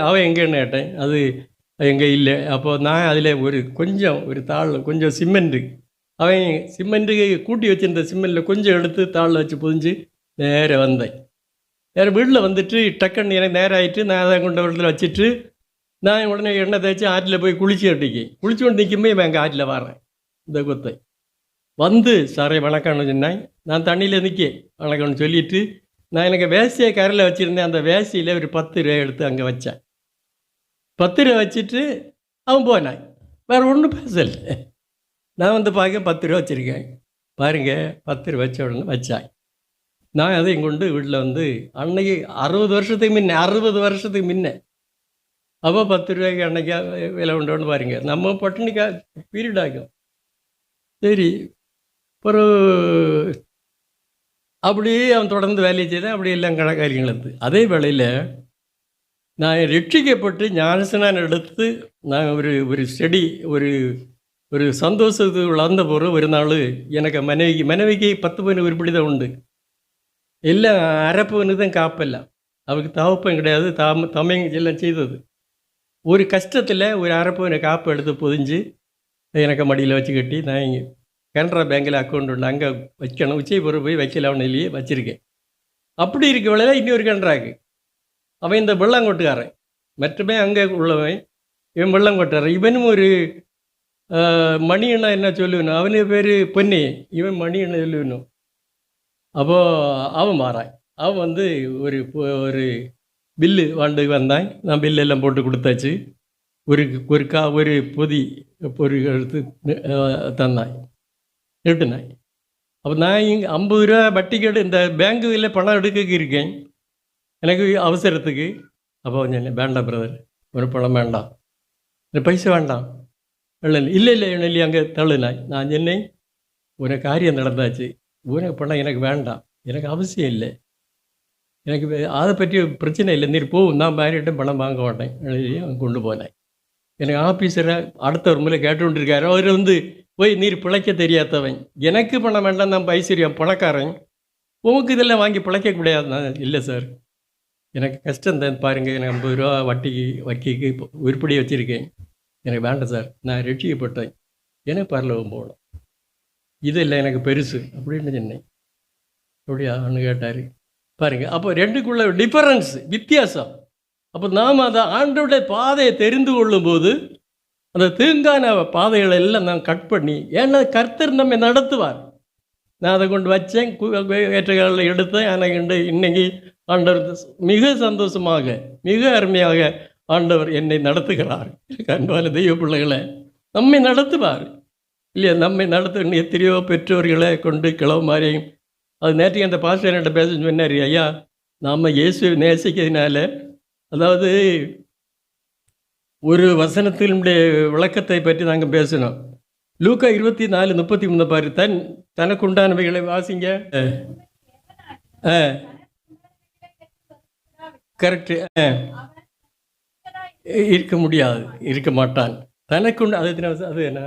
அவன் எங்கேன்னு கேட்டேன். அது எங்கே இல்லை. அப்போது நான் அதில் ஒரு தாள் கொஞ்சம் சிமெண்ட்டு அவன் சிமெண்ட்டுக்கு கூட்டி வச்சுருந்த சிமெண்ட்டில் கொஞ்சம் எடுத்து தாளில் வச்சு புதிஞ்சு நேராக வந்தேன். நேராக வீட்டில் வந்துட்டு டக்குன்னு எனக்கு நேரம் ஆகிட்டு நான் அதை கொண்ட வீட்டில் வச்சுட்டு நான் உடனே எண்ணெய் தேய்ச்சி ஆற்றில் போய் குளிச்சு கொண்டு நிற்கும்போது இவன் எங்கள் ஆற்றில் வரேன். இந்த கொத்தை வந்து சாரே வணக்கம்னு சொன்னேன். நான் தண்ணியில் நிற்க வணக்கம்னு சொல்லிவிட்டு நான் எனக்கு வேசியை கரையில் வச்சுருந்தேன். அந்த வேசியில் ஒரு 10 ரூபா எடுத்து அங்கே வச்சேன். 10 ரூபா வச்சுட்டு அவன் போனான். வேறு ஒன்றும் பேசலை. நான் வந்து பார்க்க 10 ரூபா வச்சுருக்கேன். பாருங்கள், 10 ரூபா வச்ச உடனே வச்சான். நான் அதையும் கொண்டு வீட்டில் வந்து அன்னைக்கு 60 வருஷத்துக்கு முன்ன அப்போ 10 ரூபாய்க்கு அன்னைக்கா விலை உண்டோன்னு பாருங்க. நம்ம பட்டினிக்கா பீரியட் ஆகும். சரி, ஒரு அப்படியே அவன் தொடர்ந்து வேலையை செய்தான். அப்படி எல்லாம் காரியங்கள் இருந்து அதே வேளையில் நான் ரட்சிக்கப்பட்டு ஞானஸ்நானம் எடுத்து நான் ஒரு செடி ஒரு சந்தோஷத்துக்கு வளர்ந்த போகிற ஒரு நாள் எனக்கு மனைவிக்கு 10 பவுன் உருப்படி தான் உண்டு. எல்லாம் அரப்பவனு தான் காப்பெல்லாம். அவருக்கு தவப்பம் கிடையாது. தமைங்க எல்லாம் செய்தது. ஒரு கஷ்டத்தில் ஒரு அரப்பவனை காப்பு எடுத்து பொதிஞ்சு எனக்கு மடியில் வச்சு கட்டி நான் இங்கே கனரா பேங்கில் அக்கௌண்ட் உண்டு, அங்கே வைக்கணும். உச்சைபுரம் போய் வைக்கலாம்னு இல்லையே வச்சுருக்கேன். அப்படி இருக்க வேலையில் இன்னொரு கன்றாக்கு அவன் இந்த வெள்ளங்கொட்டுக்காரன். மற்றமே அங்கே உள்ளவன் இவன் வெள்ளங்கொட்டுக்காரன். இவனும் ஒரு மணியண்ணா என்ன சொல்லுவேணும். அவனு பேர் பொன்னி, இவன் மணியண்ணா சொல்லுவேணும். அப்போது அவன் மாறான். அவன் வந்து ஒரு பில்லு வாண்டுக்கு வந்தான். நான் பில்லெல்லாம் போட்டு கொடுத்தாச்சு. ஒரு பொதி எடுத்து தந்தான், நிறுத்தினான். அப்போ நான் இங்கே 50 ரூபா வட்டிக்கு இந்த பேங்க்கில் பணம் எடுக்க இருக்கேன் எனக்கு அவசரத்துக்கு. அப்போ சொன்னேன், வேண்டாம் பிரதர், ஒரு பணம் வேண்டாம், இந்த பைசா வேண்டாம். இல்லை அங்கே தள்ளுனாய். நான் சொன்னேன், ஒரு காரியம் நடந்தாச்சு, உனக்கு பணம் எனக்கு வேண்டாம், எனக்கு அவசியம் இல்லை, எனக்கு அதை பற்றி பிரச்சனை இல்லை, நீர் போகும், நான் பேரிட்டும் பணம் வாங்க மாட்டேன் அவன் கொண்டு போனேன். எனக்கு ஆஃபீஸரை அடுத்த ஒரு முறை கேட்டுக்கொண்டிருக்காரு. அவர் வந்து போய் நீர் பிழைக்க தெரியாதவன், எனக்கு பணம் வேண்டாம், நான் பைசரியம் பணக்காரன், உங்களுக்கு இதெல்லாம் வாங்கி பிழைக்க முடியாது. நான் இல்லை சார், எனக்கு கஷ்டம் தான் பாருங்கள், எனக்கு 50 ரூபா வட்டிக்கு உருப்படி வச்சுருக்கேன், எனக்கு வேண்டாம் சார், நான் ரட்சிக்கப்பட்டேன், எனக்கு பரலோகம் போகணும், இதெல்லாம் எனக்கு பெருசு அப்படின்னு சொன்னேன். அப்படியான்னு கேட்டார். பாருங்கள், அப்போ ரெண்டுக்குள்ள டிஃபரன்ஸ், வித்தியாசம். அப்போ நாம் அதை ஆண்டவருடைய பாதையை தெரிந்து கொள்ளும்போது அந்த தீங்கான பாதைகளை எல்லாம் நான் கட் பண்ணி, ஏன்னா கர்த்தர் நம்மை நடத்துவார். நான் அதை கொண்டு வச்சேன், ஏற்றகாலில் எடுத்தேன். எனக்கு இன்னைக்கு ஆண்டவர் மிக சந்தோஷமாக மிக அருமையாக ஆண்டவர் என்னை நடத்துகிறார். அன்பான தெய்வ பிள்ளைகளை நம்மை நடத்துவார் இல்லையா? நம்மை நடத்த எத்தனையோ பெற்றோர்களை கொண்டு கிளவு மாதிரியும். அது நேற்று அந்த பாஸ்டர் என்கிட்ட பேச சொன்னார், ஐயா நாம் இயேசுவை நேசிக்கிறதுனால, அதாவது ஒரு வசனத்தினுடைய விளக்கத்தை பற்றி நாங்கள் பேசணும். லூக்கா 24:33 பாரு, தனக்கு உண்டானவைகளை வாசிங்க. கரெக்டு. இருக்க முடியாது, இருக்க மாட்டான். தனக்கு அது என்ன?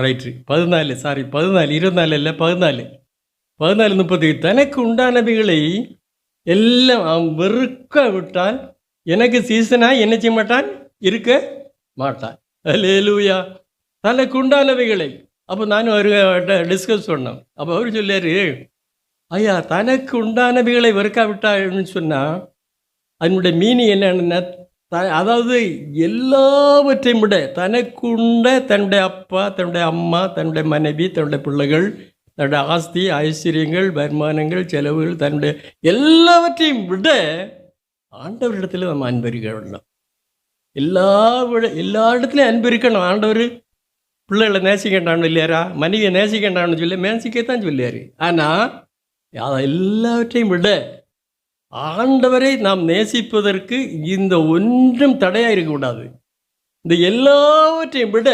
ரைட்டு, 14 24 இல்லை 14:30. தனக்கு உண்டானவைகளை எல்லாம் அவன் வெறுக்க விட்டால் எனக்கு சீசனாக என்ன செய்ய மாட்டான், இருக்க மாட்டான். அல்லேலூயா. தனக்கு உண்டானவைகளை. அப்போ நானும் அவர்கிட்ட டிஸ்கஸ் பண்ணோம். அப்போ அவர் சொல்லாரு, ஐயா தனக்கு உண்டானவைகளை வெறுக்காவிட்டான்னு சொன்னால் அதனுடைய மீனிங் என்னன்னா, அதாவது எல்லாவற்றையும் விட தனக்குண்ட தன்னுடைய அப்பா, தன்னுடைய அம்மா, தன்னுடைய மனைவி, தன்னுடைய பிள்ளைகள், தன்னுடைய ஆஸ்தி ஐஸ்வர்யங்கள், வருமானங்கள், செலவுகள், தன்னுடைய எல்லாவற்றையும் விட ஆண்டவரிடத்தில் நம்ம அன்பு இருக்க வேண்டும். எல்லா இடத்துலையும் அன்பு இருக்கணும். ஆண்டவர் பிள்ளைகளை நேசிக்கண்டான்னு இல்லையாரா, மனைவியை நேசிக்கண்டான்னு சொல்லி நேசிக்கத்தான் சொல்லியார். ஆனால் எல்லாவற்றையும் விட ஆண்டவரை நாம் நேசிப்பதற்கு இந்த ஒன்றும் தடையாக இருக்கக்கூடாது. இந்த எல்லாவற்றையும் விட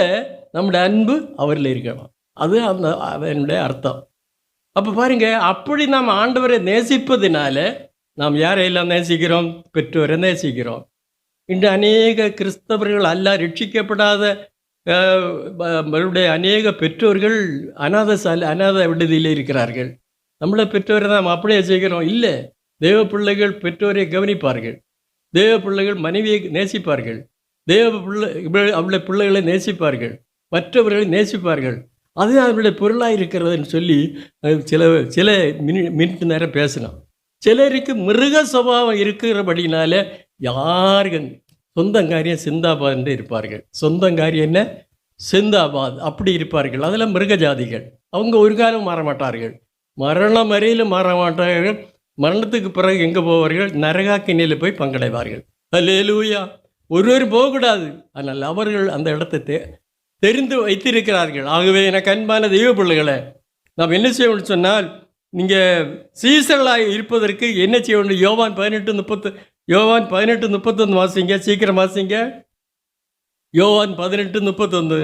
நம்முடைய அன்பு அவரில் இருக்கணும். அது அதனுடைய அர்த்தம். அப்போ பாருங்க, அப்படி நாம் ஆண்டவரை நேசிப்பதினால நாம் யாரையெல்லாம் நேசிக்கிறோம்? பெற்றோரை நேசிக்கிறோம். இன்று அநேக கிறிஸ்தவர்கள் அல்ல ரட்சிக்கப்படாத அநேக பெற்றோர்கள் அநாத விடுதியில் இருக்கிறார்கள். நம்மளை பெற்றோரை நாம் அப்படியே செய்கிறோம் இல்லை. தேவ பிள்ளைகள் பெற்றோரை கவனிப்பார்கள். தேவ பிள்ளைகள் மனைவியை நேசிப்பார்கள். தேவ அவளுடைய பிள்ளைகளை நேசிப்பார்கள். மற்றவர்களை நேசிப்பார்கள். அது அவருடைய பொருளாக இருக்கிறதுன்னு சொல்லி சில மினிட் நேரம் பேசினோம். சிலருக்கு மிருக சுபாவம் இருக்கிறபடினால யாருக்கும் சொந்தங்காரியம் சிந்தாபாத் என்று இருப்பார்கள். சொந்தங்காரியம் என்ன? சிந்தாபாத் அப்படி இருப்பார்கள். அதில் மிருக ஜாதிகள். அவங்க ஒரு காலம் மாற மாட்டார்கள். மரணம் வரையிலும் மாற மாட்டார்கள். மரணத்துக்கு பிறகு எங்கே போவார்கள்? நரகாக்கினியில் போய் பங்கடைவார்கள். அல்லேலூயா. ஒருவர் போகக்கூடாது. ஆனால் அவர்கள் அந்த இடத்தை தெரிந்து வைத்திருக்கிறார்கள். ஆகவே எனக்கு அன்பான தெய்வ பிள்ளைகளை, நாம் என்ன செய்யணும்னு சொன்னால், நீங்கள் சீசர்களாக இருப்பதற்கு என்ன செய்ய வேண்டும்? யோவான் 18:31 வாசிங்க, சீக்கிரம் வாசிங்க. யோவான் 18:31.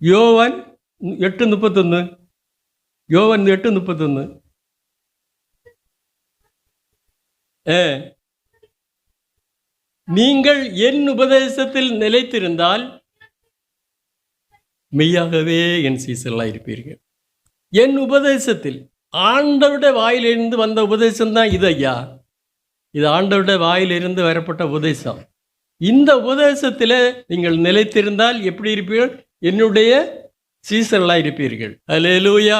யோவான் 8:31. யோவான் 8:31. நீங்கள் என் உபதேசத்தில் நிலைத்திருந்தால் மெய்யாகவே என் சீசர்களாக இருப்பீர்கள். என் உபதேசத்தில், ஆண்டவருடைய வாயிலிருந்து வந்த உபதேசம்தான் இது ஐயா. இது ஆண்டவருடைய வாயிலிருந்து வரப்பட்ட உபதேசம். இந்த உபதேசத்தில் நீங்கள் நிலைத்திருந்தால் எப்படி இருப்பீர்கள்? என்னுடைய சீசர்களாக இருப்பீர்கள். அல்லேலூயா.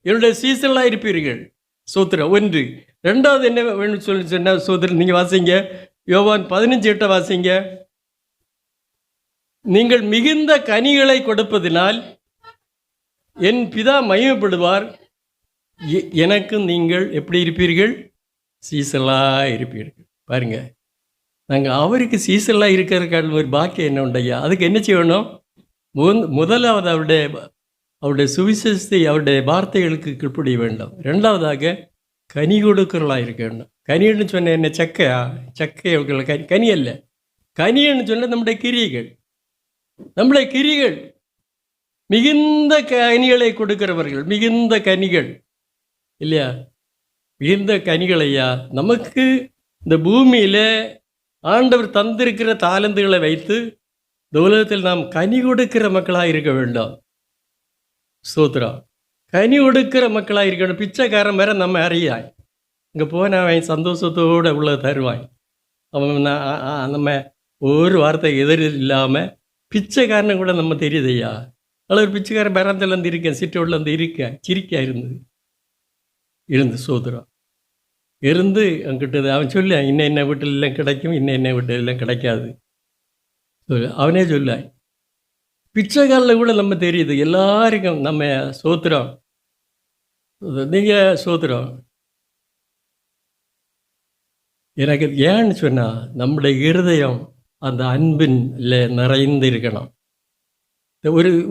என்னுடைய சீசர்களாக இருப்பீர்கள். சோத்திரம். 1. 2வது என்ன வேணும்னு சொல்லி சொன்னால், சோத்திரம் நீங்கள் வாசிங்க. யோவான் 15:8 வாசிங்க. நீங்கள் மிகுந்த கனிகளை கொடுப்பதினால் என் பிதா மகிமைப்படுவார். எனக்கும் நீங்கள் எப்படி இருப்பீர்கள்? சீசலாக இருப்பீர்கள். பாருங்க, நாங்கள் அவருக்கு சீசலாக இருக்கிறதுக்கான ஒரு பாக்கியம் என்ன உண்டையா? அதுக்கு என்ன செய்யணும்? முதலாவது அவருடைய சுவிசேஷத்தை, அவருடைய வார்த்தைகளுக்கு கீழ்ப்படிய வேண்டும். 2வதாக கனி கொடுக்கிறவர்களாக இருக்க வேண்டும். கனின்னு சொன்ன என்ன? சக்கை கனி அல்ல. கனின்னு சொன்ன நம்முடைய கிரியைகள். நம்முடைய கிரிகள் மிகுந்த கனிகளை கொடுக்கிறவர்கள். மிகுந்த கனிகள் இல்லையா? மிகுந்த கனிகளையா நமக்கு இந்த பூமியில் ஆண்டவர் தந்திருக்கிற தாளந்துகளை வைத்து இந்த உலகத்தில் நாம் கனி கொடுக்கிற மக்களாக இருக்க வேண்டும். ஸ்தோத்திரம். கனி கொடுக்கிற மக்களாக இருக்கணும். பிச்சைக்காரன் வேற நம்ம அறியாய் இங்கே போன அவன் சந்தோஷத்தோடு உள்ள தருவான். அவன் நம்ம ஒரு வார்த்தை எதிரில் இல்லாமல் பிச்சைக்காரனை கூட நம்ம தெரியுதையா. அதில் ஒரு பிச்சைக்காரன் பேரத்தில் வந்து இருக்கேன், சிட்டோடில் வந்து இருக்கேன், சிரிக்கா இருந்து சோதரம் இருந்து அங்கிட்ட அவன் சொல்ல, இன்ன வீட்டில் எல்லாம் கிடைக்கும், இன்ன வீட்டில் எல்லாம் கிடைக்காது. அவனே சொல்ல, பிச்சைக்காரில் கூட நம்ம தெரியுது எல்லாருக்கும். நம்ம சோத்திரம். நீங்கள் சோத்திரம். எனக்கு ஏன்னு சொன்னால், நம்முடைய இருதயம் அந்த அன்பின் நிறைந்து இருக்கணும்.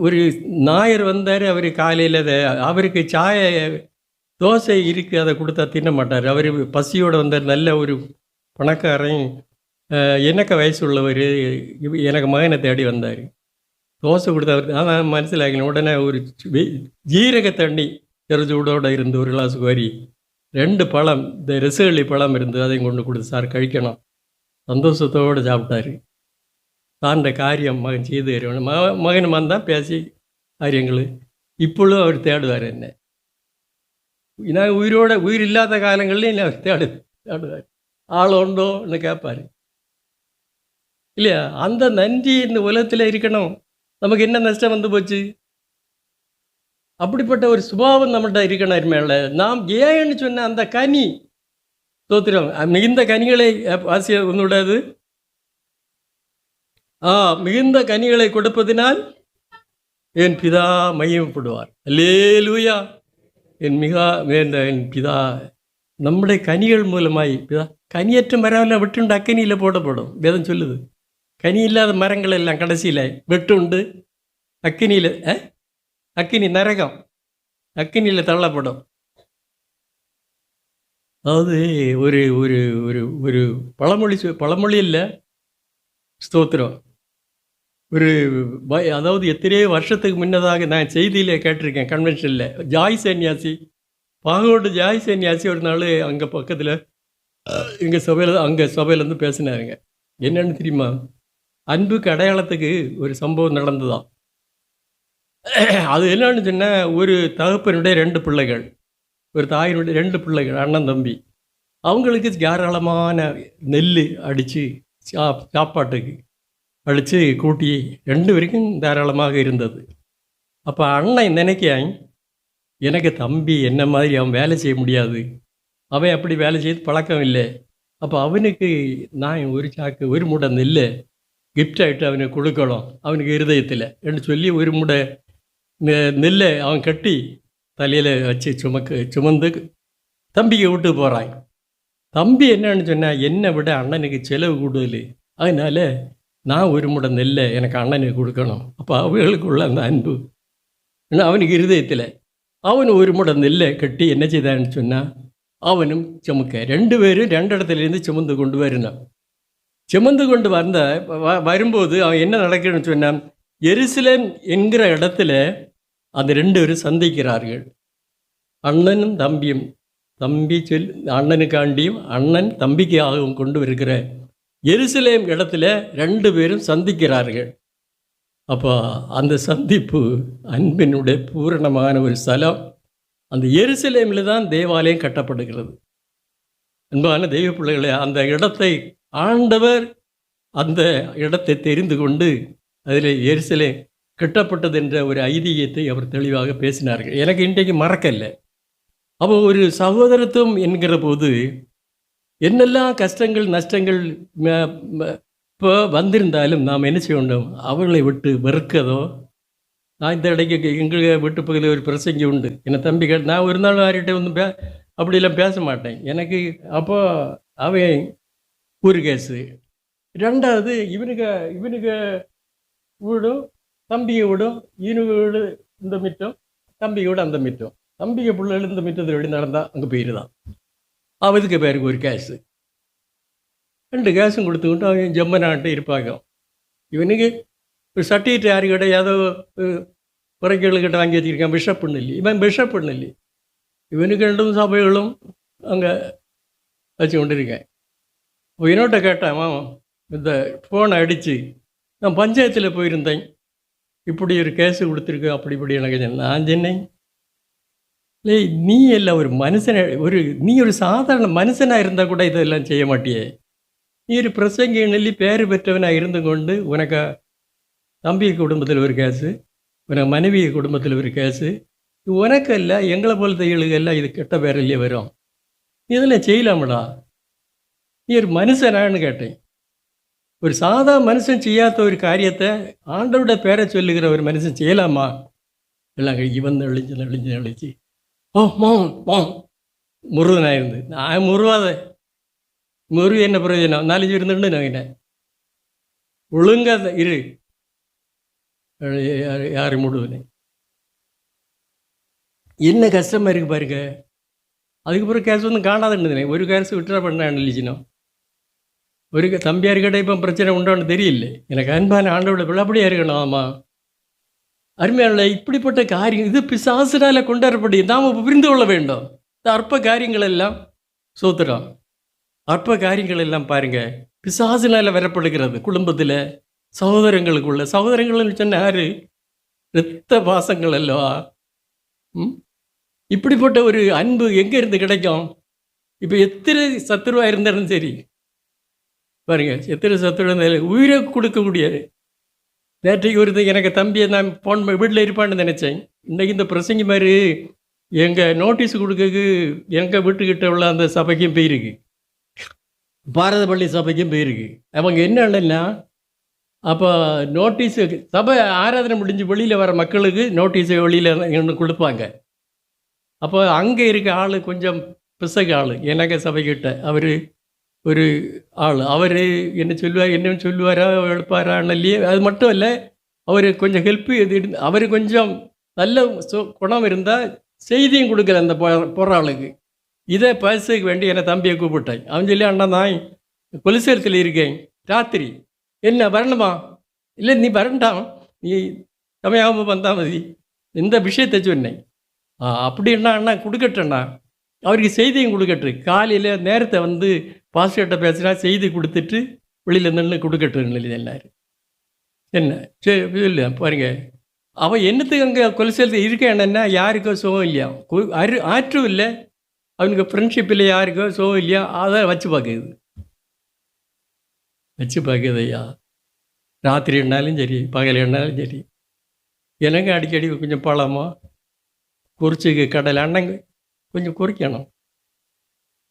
ஒரு நாயர் வந்தார். அவர் காலையில் அவருக்கு தோசை இருக்குது, அதை கொடுத்தா தின்ன மாட்டார். அவர் பசியோடு வந்தார். நல்ல ஒரு பணக்காரன், எனக்கு வயசு உள்ளவர், எனக்கு மகனை தேடி வந்தார். தோசை கொடுத்தா அவர் அதான் மனசிலாக்கணும். உடனே ஒரு ஜீரக தண்ணி சூடோடு இருந்து ஒரு கிளாஸ் கோரி 2 பழம், இந்த ரசகள்ளி பழம் இருந்து அதையும் கொண்டு கொடுத்து, சார் கழிக்கணும். சந்தோஷத்தோடு சாப்பிட்டாரு. தாண்ட காரியம் மகன் செய்து தருவேன். மகன் தான் பேசி காரியங்கள். இப்பொழுதும் அவர் தேடுவார் என்ன. நான் உயிர் இல்லாத காலங்கள்லையும் அவர் தேடுவார். ஆள் உண்டோன்னு கேட்பார் இல்லையா? அந்த நன்றி இந்த உலகத்தில் இருக்கணும். நமக்கு என்ன நஷ்டம் வந்து போச்சு? அப்படிப்பட்ட ஒரு சுபாவம் நம்மகிட்ட இருக்கணும். மேலே நாம் ஏன்னு சொன்ன அந்த கனி, சோத்திரம், மிகுந்த கனிகளை ஆசிய ஒன்றுடாது. மிகுந்த கனிகளை கொடுப்பதினால் என் பிதா மகிமைப்படுவார். அல்லேலூயா. என் பிதா நம்முடைய கனிகள் மூலமாய் பிதா. கனியற்ற மரம்லாம் வெட்டுண்டு அக்கனியில் போடப்படும். வேதம் சொல்லுது. கனி இல்லாத மரங்கள் எல்லாம் கடைசியில் வெட்டுண்டு அக்கினியில், அக்கினி நரகம், அக்கினியில் தள்ளப்படும். அதாவது ஒரு ஒரு ஒரு ஒரு பழமொழி இல்லை, ஸ்தோத்திரம். ஒரு அதாவது எத்தனையோ வருஷத்துக்கு முன்னதாக நான் செய்தியில் கேட்டிருக்கேன், கன்வென்ஷனில் ஜாய் சன்னியாசி, பாகோடு ஜாய் சன்னியாசி ஒரு நாள் அங்கே பக்கத்தில் எங்கள் சபையிலேருந்து பேசினாருங்க. என்னன்னு தெரியுமா? அன்புக்கு அடையாளத்துக்கு ஒரு சம்பவம் நடந்துதான். அது என்னன்னு சொன்னால், ஒரு தகப்பனுடைய 2 பிள்ளைகள், ஒரு தாயினுடைய 2 பிள்ளைகள், அண்ணன் தம்பி. அவங்களுக்கு தாராளமான நெல் அடித்து சாப்பாட்டுக்கு அடித்து கூட்டி 2 பேருக்கும் தாராளமாக இருந்தது. அப்போ அண்ணன் நினைக்கான், எனக்கு தம்பி என்ன மாதிரி அவன் வேலை செய்ய முடியாது, அவன் அப்படி வேலை செய்து பழக்கம் இல்லை, அப்போ அவனுக்கு நான் ஒரு மூடை நெல்லை கிஃப்ட் ஆகிட்டு அவனுக்கு கொடுக்கணும், அவனுக்கு இருதயத்தில் என்று சொல்லி ஒரு மூடை நெல்லை அவன் கட்டி தலையில் வச்சு சுமந்து தம்பிக்கு விட்டு போகிறான். தம்பி என்னன்னு சொன்னால், என்னை விட அண்ணனுக்கு செலவு கூடுதல், அதனால் நான் ஒரு மூடை நெல்லை எனக்கு அண்ணனுக்கு கொடுக்கணும். அப்போ அவர்களுக்குள்ள அந்த அன்பு அவனுக்கு இருதயத்தில், அவன் ஒரு மூடை நெல்லை கட்டி என்ன செய்தான்னு சொன்னால், அவனும் சுமக்க 2 பேரும் 2 இடத்துலேருந்து சுமந்து கொண்டு வரணும். சுமந்து கொண்டு வரும்போது அவன் என்ன நடக்குதுன்னு சொன்னான், எருசலேம் என்கிற இடத்துல அந்த 2 பேரும் சந்திக்கிறார்கள். அண்ணனும் தம்பியும், தம்பி அண்ணனுக்காண்டியும் அண்ணன் தம்பிக்காகவும் கொண்டு வருகிற எருசலேம் இடத்துல 2 பேரும் சந்திக்கிறார்கள். அப்போ அந்த சந்திப்பு அன்பினுடைய பூரணமான ஒரு ஸ்தலம். அந்த எருசலேமில் தான் தேவாலயம் கட்டப்படுகிறது. அன்பான தெய்வ பிள்ளைகளே, அந்த இடத்தை ஆண்டவர் அந்த இடத்தை தெரிந்து கொண்டு அதில் எருசலேம் கட்டப்பட்டது என்ற ஒரு ஐதீகத்தை அவர் தெளிவாக பேசினார்கள். எனக்கு இன்றைக்கு மறக்கலை. அப்போ ஒரு சகோதரத்துவம் என்கிற போது என்னெல்லாம் கஷ்டங்கள் நஷ்டங்கள் இப்போ வந்திருந்தாலும் நாம் என்ன செய்ய வேண்டும், அவர்களை விட்டு வெறுக்கதோ. நான் இந்த இடைக்கு எங்கள் வீட்டு பகுதியில் ஒரு பிரசங்கி உண்டு, என்னை தம்பி நான் ஒரு நாள் யார்கிட்ட வந்து அப்படிலாம் பேச மாட்டேன். எனக்கு அப்போ அவன் ஒரு கேஸு, 2வது இவனுக்கு வீடும் தம்பியை வீடும், இவனுக்கு வீடு இந்த மிட்டம், தம்பிக்கு வீடு அந்த மிட்டம், தம்பிக்கு பிள்ளைகள் இந்த மிட்டத்தில் எப்படி நடந்தால் அங்கே போயிருந்தான். அவதுக்கு பேருக்கு ஒரு கேஸு, 2 கேஸும் கொடுத்துக்கிட்டு அவன் ஜம்மனான்ட்டு இருப்பாங்க. இவனுக்கு ஒரு சர்டிஃபிகேட் யாரு கிட்ட ஏதோ குறைக்கல்கிட்ட வாங்கி வச்சுருக்கான், பிஷப்புன்னு இல்லை, இவன் பிஷப்புன்னு இல்லை, இவனுக்கு 2 சபைகளும் அங்கே வச்சு கொண்டிருக்கேன். என்னோட்ட கேட்டேன், இந்த ஃபோனை அடித்து நான் பஞ்சாயத்தில் போயிருந்தேன், இப்படி ஒரு கேஸு கொடுத்துருக்கு, அப்படி இப்படி எனக்கு நான் சொன்னேன், இல்லை நீ எல்லாம் ஒரு மனுஷனை நீ ஒரு சாதாரண மனுஷனாக இருந்தால் கூட இதெல்லாம் செய்ய மாட்டியே. நீ ஒரு பிரசங்கி நெல்லி பேர் பெற்றவனாக இருந்து கொண்டு உனக்கு தம்பி குடும்பத்தில் ஒரு கேஸு, உனக்கு மனைவி குடும்பத்தில் ஒரு கேஸு, உனக்கல்ல எங்களை போல தைகளுக்கெல்லாம் இது கெட்ட பேரிலேயே வரும், இதெல்லாம் செய்யலாமடா, நீ ஒரு மனுஷனான்னு கேட்டேன். ஒரு சாதா மனுஷன் செய்யாத ஒரு காரியத்தை ஆண்டவருடைய பேரை சொல்லுகிற ஒரு மனுஷன் செய்யலாமா? எல்லாம் இவன் அழிச்சு முருகனாயிருந்து நான் முருவாத முருகு என்ன பிரயோஜனம், 4 இருந்துட்டு நான் ஒழுங்காத இரு யார் முடுவனே. என்ன கஷ்டமாக இருக்குது பாருங்க. அதுக்கப்புறம் கேஸ் ஒன்றும் காணாதுன்னு ஒரு கேஸ் விட்டுறா பண்ணான்னு இல்லிச்சினோம். ஒரு தம்பியார்கிட்ட இப்போ பிரச்சனை உண்டான்னு தெரியல. எனக்கு அன்பான ஆண்டோட விழாப்படியாக இருக்கணும். ஆமாம் அருமையான இப்படிப்பட்ட காரியம் இது பிசாசினால கொண்டாடப்படி நாம் புரிந்து கொள்ள வேண்டும். இந்த அற்ப காரியங்கள் எல்லாம் சோத்துறோம். அற்ப காரியங்கள் எல்லாம் பாருங்கள் பிசாசினால் வரப்படுகிறது. குடும்பத்தில் சகோதரங்கள்னு சொன்ன யார் இரத்த பாசங்கள் அல்லவா. இப்படிப்பட்ட ஒரு அன்பு எங்கே இருந்து கிடைக்கும்? இப்போ எத்தனை சத்துருவாக இருந்தாலும் சரி பாருங்க, எத்தனை சத்துருவாக இருந்தாலும் உயிரை கொடுக்கக்கூடிய. நேற்றைக்கு ஒரு எனக்கு தம்பியை நான் ஃபோன் வீட்டில் இருப்பான்னு நினச்சேன். இன்றைக்கி இந்த பிரசங்கி மாதிரி எங்கள் நோட்டீஸ் கொடுக்கறதுக்கு எங்கள் வீட்டுக்கிட்ட உள்ள அந்த சபைக்கும் போயிருக்கு, பாரத பள்ளி சபைக்கும் போயிருக்கு. அவங்க என்னன்னா அப்போ நோட்டீஸு சபை ஆராதனை முடிஞ்சு வெளியில் வர மக்களுக்கு நோட்டீஸை வெளியில் கொடுப்பாங்க. அப்போ அங்கே இருக்க ஆள் கொஞ்சம் பிசகு ஆள், எனக்கு சபைக்கிட்ட அவர் ஒரு ஆள், அவர் என்ன சொல்லுவாரா எழுப்பாரான்னு இல்லையே. அது மட்டும் இல்லை, அவர் கொஞ்சம் ஹெல்ப்பு அவர் கொஞ்சம் நல்ல குணம் இருந்தால் செய்தியும் கொடுக்கல அந்த போகிற ஆளுக்கு. இதை பேசுறதுக்கு வேண்டி என்னை தம்பியை கூப்பிட்டேன். அவன் சொல்லி, அண்ணா நான் கொலுசேரத்தில் இருக்கேன், ராத்திரி என்ன வரணுமா? இல்லை நீ வரண்டாம், நீ சமயாமல் வந்தால் மதி, இந்த விஷயத்தை சொன்னேன். அப்படின்னா அண்ணா கொடுக்கட்டண்ணா, அவருக்கு செய்தியும் கொடுக்கட்டு. காலையில் நேரத்தை வந்து பாஸ்டர்கிட்ட பேசுகிறா, செய்தி கொடுத்துட்டு வெளியில் நின்று கொடுக்கட்டுன்னு எல்லாரும். என்ன சரி இல்லை பாருங்க, அவன் என்னத்துக்கு அங்கே கொலை இருக்கேன்னா யாருக்கோ சுகம் இல்லையா, ஆற்றும் இல்லை, அவனுக்கு ஃப்ரெண்ட்ஷிப் இல்லை, யாருக்கோ சுகம் இல்லையா, அதை வச்சு பார்க்குது ஐயா. ராத்திரி எண்ணாலும் சரி, பகல் எண்ணாலும் சரி, எனக்கு அடிக்கடி கொஞ்சம் பழமோ குறிச்சிக்கு கடலை அண்ணங்க கொஞ்சம் குறிக்கணும்.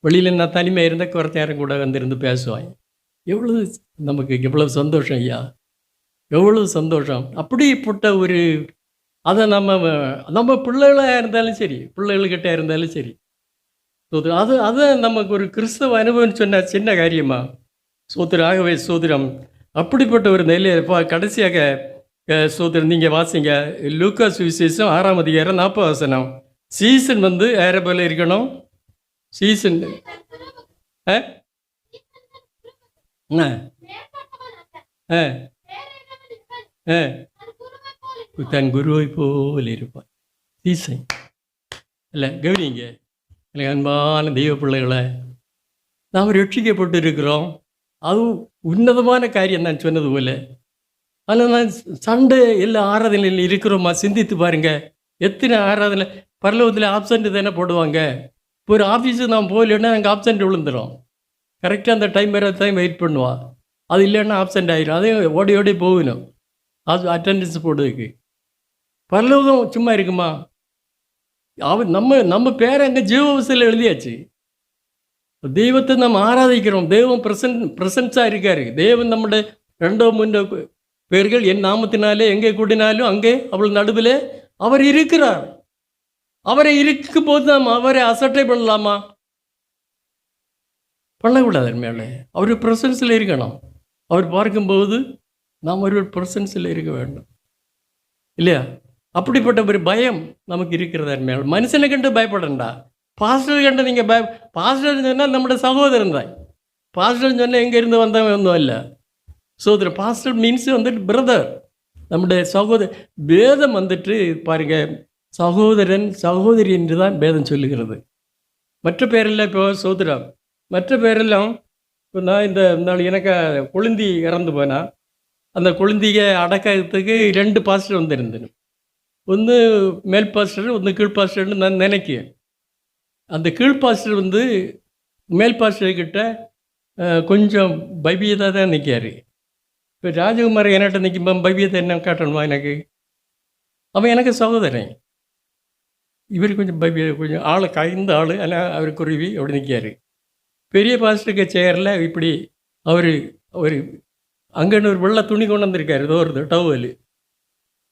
வெளியில் நான் தனிமையாக இருந்தால் குறைத்த நேரம் கூட வந்திருந்து பேசுவாங்க. எவ்வளோ நமக்கு எவ்வளோ சந்தோஷம் ஐயா, எவ்வளோ சந்தோஷம். அப்படிப்பட்ட ஒரு அதை நம்ம பிள்ளைகளாக இருந்தாலும் சரி, பிள்ளைகள்கிட்ட இருந்தாலும் சரி, அது நமக்கு ஒரு கிறிஸ்தவ அனுபவம்னு சொன்ன சின்ன காரியமா சோத்திரம். ஆகவே சோத்திரம், அப்படிப்பட்ட ஒரு நிலையை கடைசியாக சோத்திரம் நீங்கள் வாசிங்க, லூக்கா சுவிசேஷம் 6ஆம் அதிகாரம் 40 வசனம். சீசன் வந்து வேற போல இருக்கணும். சீசன் தன் குருவை போல் இருப்பான். சீசன் இல்லை, கவனிங்க இல்லை அன்பான தெய்வ பிள்ளைகளை, நாம் ரட்சிக்கப்பட்டு இருக்கிறோம். அதுவும் உன்னதமான காரியம் நான் சொன்னது போல். ஆனால் நான் சண்டே எல்லா ஆராதனையில் இருக்கிறோமா சிந்தித்து பாருங்கள். எத்தனை ஆராதனை பரலோகத்தில் ஆப்சண்ட் தானே போடுவாங்க. இப்போ ஒரு ஆஃபீஸுக்கு நான் போகலன்னா நாங்கள் ஆப்சண்ட் விழுந்துடும். கரெக்டாக அந்த டைம் வேறு டைம் வெயிட் பண்ணுவான். அது இல்லைன்னா ஆப்சண்ட் ஆகிடும். அதே ஓடி ஓடி போகணும் அது அட்டெண்டன்ஸ் போடுறதுக்கு. பரலோகம் சும்மா இருக்குமா? நம்ம பேரை அங்கே ஜீவவசத்தில் எழுதியாச்சு. தெய்வத்தை நம்ம ஆராதிக்கிறோம். தெய்வம் ப்ரெசன்ஸாக இருக்கார். தேவன் நம்முடைய 2 3 பேர்கள் என் நாமத்தினாலே எங்கே கூடினாலும் அங்கே அவள் நடுவில் அவர் இருக்கிறார். அவரை இருக்கும் போது நாம் அவரை அசட்டை பண்ணலாமா? பண்ணக்கூடாது. மேலே அவர் ப்ரெசன்ஸில் இருக்கணும். அவர் பார்க்கும்போது நாம் ஒரு ப்ரெசன்ஸில் இருக்க வேண்டும் இல்லையா? அப்படிப்பட்ட ஒரு பயம் நமக்கு இருக்கிறதா மேலே. மனுஷனை கண்டு பயப்படண்டா. பாஸ்டர் கண்டு நீங்கள் பாஸ்டர் சொன்னால் நம்முடைய சகோதரன் தான். பாஸ்டர்னு சொன்னால் எங்கேருந்து வந்தவன் ஒன்றும் இல்லை. சோதரர் பாஸ்டர் மீன்ஸ் வந்துட்டு பிரதர், நம்முடைய சகோதரர். பேதம் வந்துட்டு பாருங்க, சகோதரன் சகோதரி என்று தான் பேதம் சொல்லுகிறது. மற்ற பேரெல்லாம் இப்போ சோதரம், மற்ற பேரெல்லாம் இப்போ நான் இந்த நாள் எனக்கு கொழுந்தி இறந்து போனால் அந்த கொழுந்தியை அடக்கிறதுக்கு 2 பாஸ்டர் வந்திருந்தேன். ஒன்று மேல் பாஸ்டர், ஒன்று கீழ் பாஸ்டர்னு நான் நினைக்கிறேன். அந்த கீழ் பாஸ்டர் வந்து மேல் பாஸ்டர்கிட்ட கொஞ்சம் பைபியதாக தான் நிற்காரு. இப்போ ராஜகுமார் என்கிட்ட நிற்கும்போது பைபியத்தை என்ன காட்டணுமா எனக்கு? அவன் எனக்கு சகோதரன். இவர் கொஞ்சம் பைபிய கொஞ்சம் ஆள் கைந்த ஆள், ஆனால் அவர் குருவி அப்படி நிற்காரு. பெரிய பாஸ்டருக்கு சேரில் இப்படி அவர் ஒரு அங்கேன்னு ஒரு வெள்ளை துணி கொண்டு வந்திருக்காரு, ஏதோ ஒரு டவல்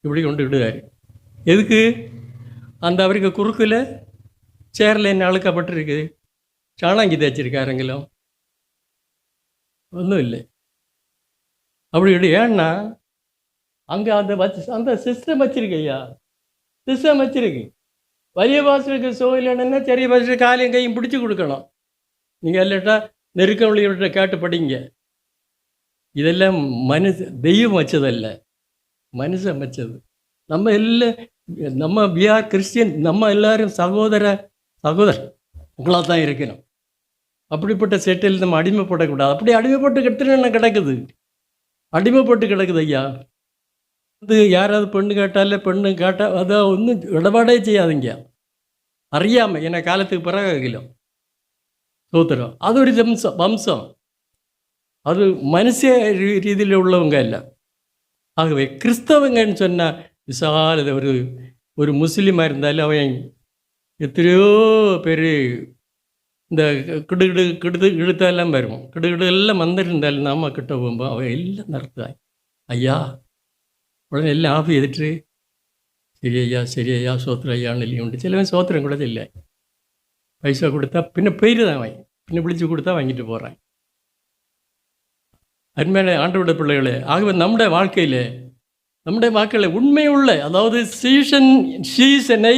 இப்படி கொண்டு விடுவார். எதுக்கு? அந்த அவருக்கு குறுக்கில் சேரில் என்ன அழுக்கப்பட்டிருக்குது, சாணாங்கி தேய்ச்சிருக்காருங்களும் ஒன்றும் இல்லை. அப்படி இப்படி ஏன்னா அங்கே அந்த சிஸ்டம் வச்சிருக்கு ஐயா, சிஸ்டம் வச்சிருக்கு. വലിയ பாஸ்டருக்கு சோயிலன்னா ചെറിയ பாஸ்டர் காலையும் கையும் பிடிச்சி கொடுக்கணும். நீங்கள் இல்லாட்டா நெருக்கம் வழிகிட்ட கேட்டு படிங்க. இதெல்லாம் தெய்வம் வச்சதல்ல, மனுஷன் வச்சது. நம்ம எல்லாம் நம்ம பிஆர் கிறிஸ்டியன், நம்ம எல்லாரும் சகோதரங்களாக தான் இருக்கணும். அப்படிப்பட்ட செட்டில் நம்ம அடிமைப்படக்கூடாது. அப்படி அடிமைப்பட்டு கிடக்குது, அடிமைப்பட்டு கிடக்குது ஐயா. வந்து யாராவது பெண்ணு கேட்டால் அதை ஒன்றும் இடபாடே செய்யாதீங்க. அறியாமல் என்ன காலத்துக்கு பிறகு சோத்திரம். அது ஒரு வம்சம், அது மனுஷ ரீதியில் உள்ளவங்க இல்லை. ஆகவே கிறிஸ்தவங்கன்னு சொன்னால் விசால ஒரு முஸ்லீமாக இருந்தாலும் அவன் எத்தனையோ பேர் இந்த கிடுதெல்லாம் வரும். கிடுதெல்லாம் வந்துருந்தாலும் நாம கிட்ட போகும்போது அவன் எல்லாம் நடத்துவாங்க. ஐயா உடனே எல்லாம் ஆஃப் செய்துட்டு சரி ஐயா சோத்திரம் ஐயான்னு இல்லை உண்டு. சிலவன் சோத்திரம் கூட இல்லை, பைசா கொடுத்தா பின்ன போயிட்டு தான் வாங்கி பின்ன பிடிச்சி கொடுத்தா வாங்கிட்டு போகிறான். அருமையான ஆண்டவருடைய பிள்ளைகளே, ஆகவே நம்முடைய வாழ்க்கையில் உண்மை உள்ள, அதாவது சீசனை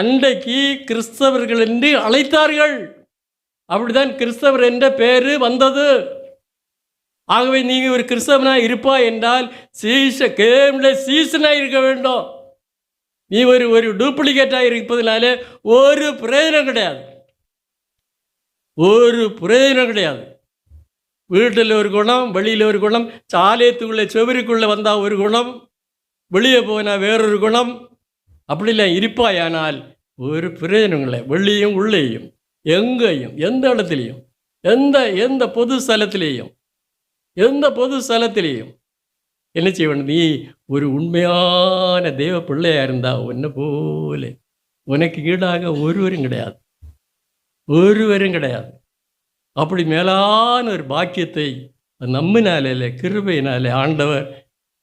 அன்றைக்கு கிறிஸ்தவர்கள் என்று அழைத்தார்கள். அப்படிதான் கிறிஸ்தவர் என்ற பேரு வந்தது. ஆகவே நீங்கள் ஒரு கிறிஸ்தவனாக இருப்பா என்றால் சீசனாக இருக்க வேண்டும். நீ ஒரு டூப்ளிகேட்டாக இருப்பதனால ஒரு பிரயோஜனம் கிடையாது. ஒரு பிரயோஜனம் கிடையாது. வீட்டில் ஒரு குணம், வெளியில் ஒரு குணம், சாலையத்துக்குள்ளே செவருக்குள்ளே வந்தால் ஒரு குணம், வெளியே போனால் வேறொரு குணம், அப்படிலாம் இருப்பாயானால் ஒரு பிரயோஜனம் இல்லை. வெளியும் உள்ளேயும் எங்கேயும் எந்த இடத்துலையும் எந்த பொது ஸ்தலத்திலேயும் என்ன செய்ய வேண்டும்? நீ ஒரு உண்மையான தெய்வ பிள்ளையாக இருந்தால் உன்னை போல உனக்கு ஈடாக ஒருவரும் கிடையாது. அப்படி மேலான ஒரு பாக்கியத்தை நம்மினாலே கிருபையினாலே ஆண்டவர்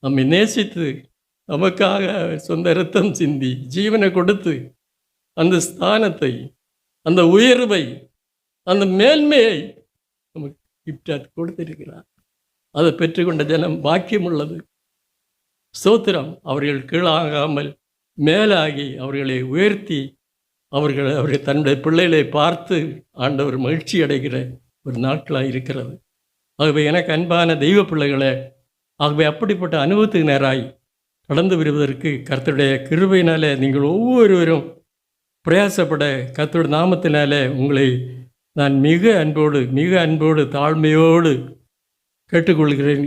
நம்மை நேசித்து நமக்காக சொந்த இரத்தம் சிந்தி ஜீவனை கொடுத்து அந்த ஸ்தானத்தை, அந்த உயர்வை, அந்த மேன்மையை நமக்கு கிஃப்டாக கொடுத்திருக்கிறார். அதை பெற்றுக்கொண்ட ஜனம் பாக்கியம் உள்ளது. ஸ்தோத்திரம். அவர்கள் கீழாகாமல் மேலாகி அவர்களை உயர்த்தி அவர்கள் தன்னுடைய பிள்ளைகளை பார்த்து ஆண்டவர் மகிழ்ச்சி அடைகிற ஒரு நாட்களாக இருக்கிறது. ஆகவே எனக்கு அன்பான தெய்வ பிள்ளைகளை, ஆகவே அப்படிப்பட்ட அனுபவத்துக்கு நேராய் கடந்து வருவதற்கு கர்த்தருடைய கிருபையினாலே நீங்கள் ஒவ்வொருவரும் பிரயாசப்பட கர்த்தருடைய நாமத்தினாலே உங்களை நான் மிக அன்போடு தாழ்மையோடு கேட்டுக்கொள்கிறேன்.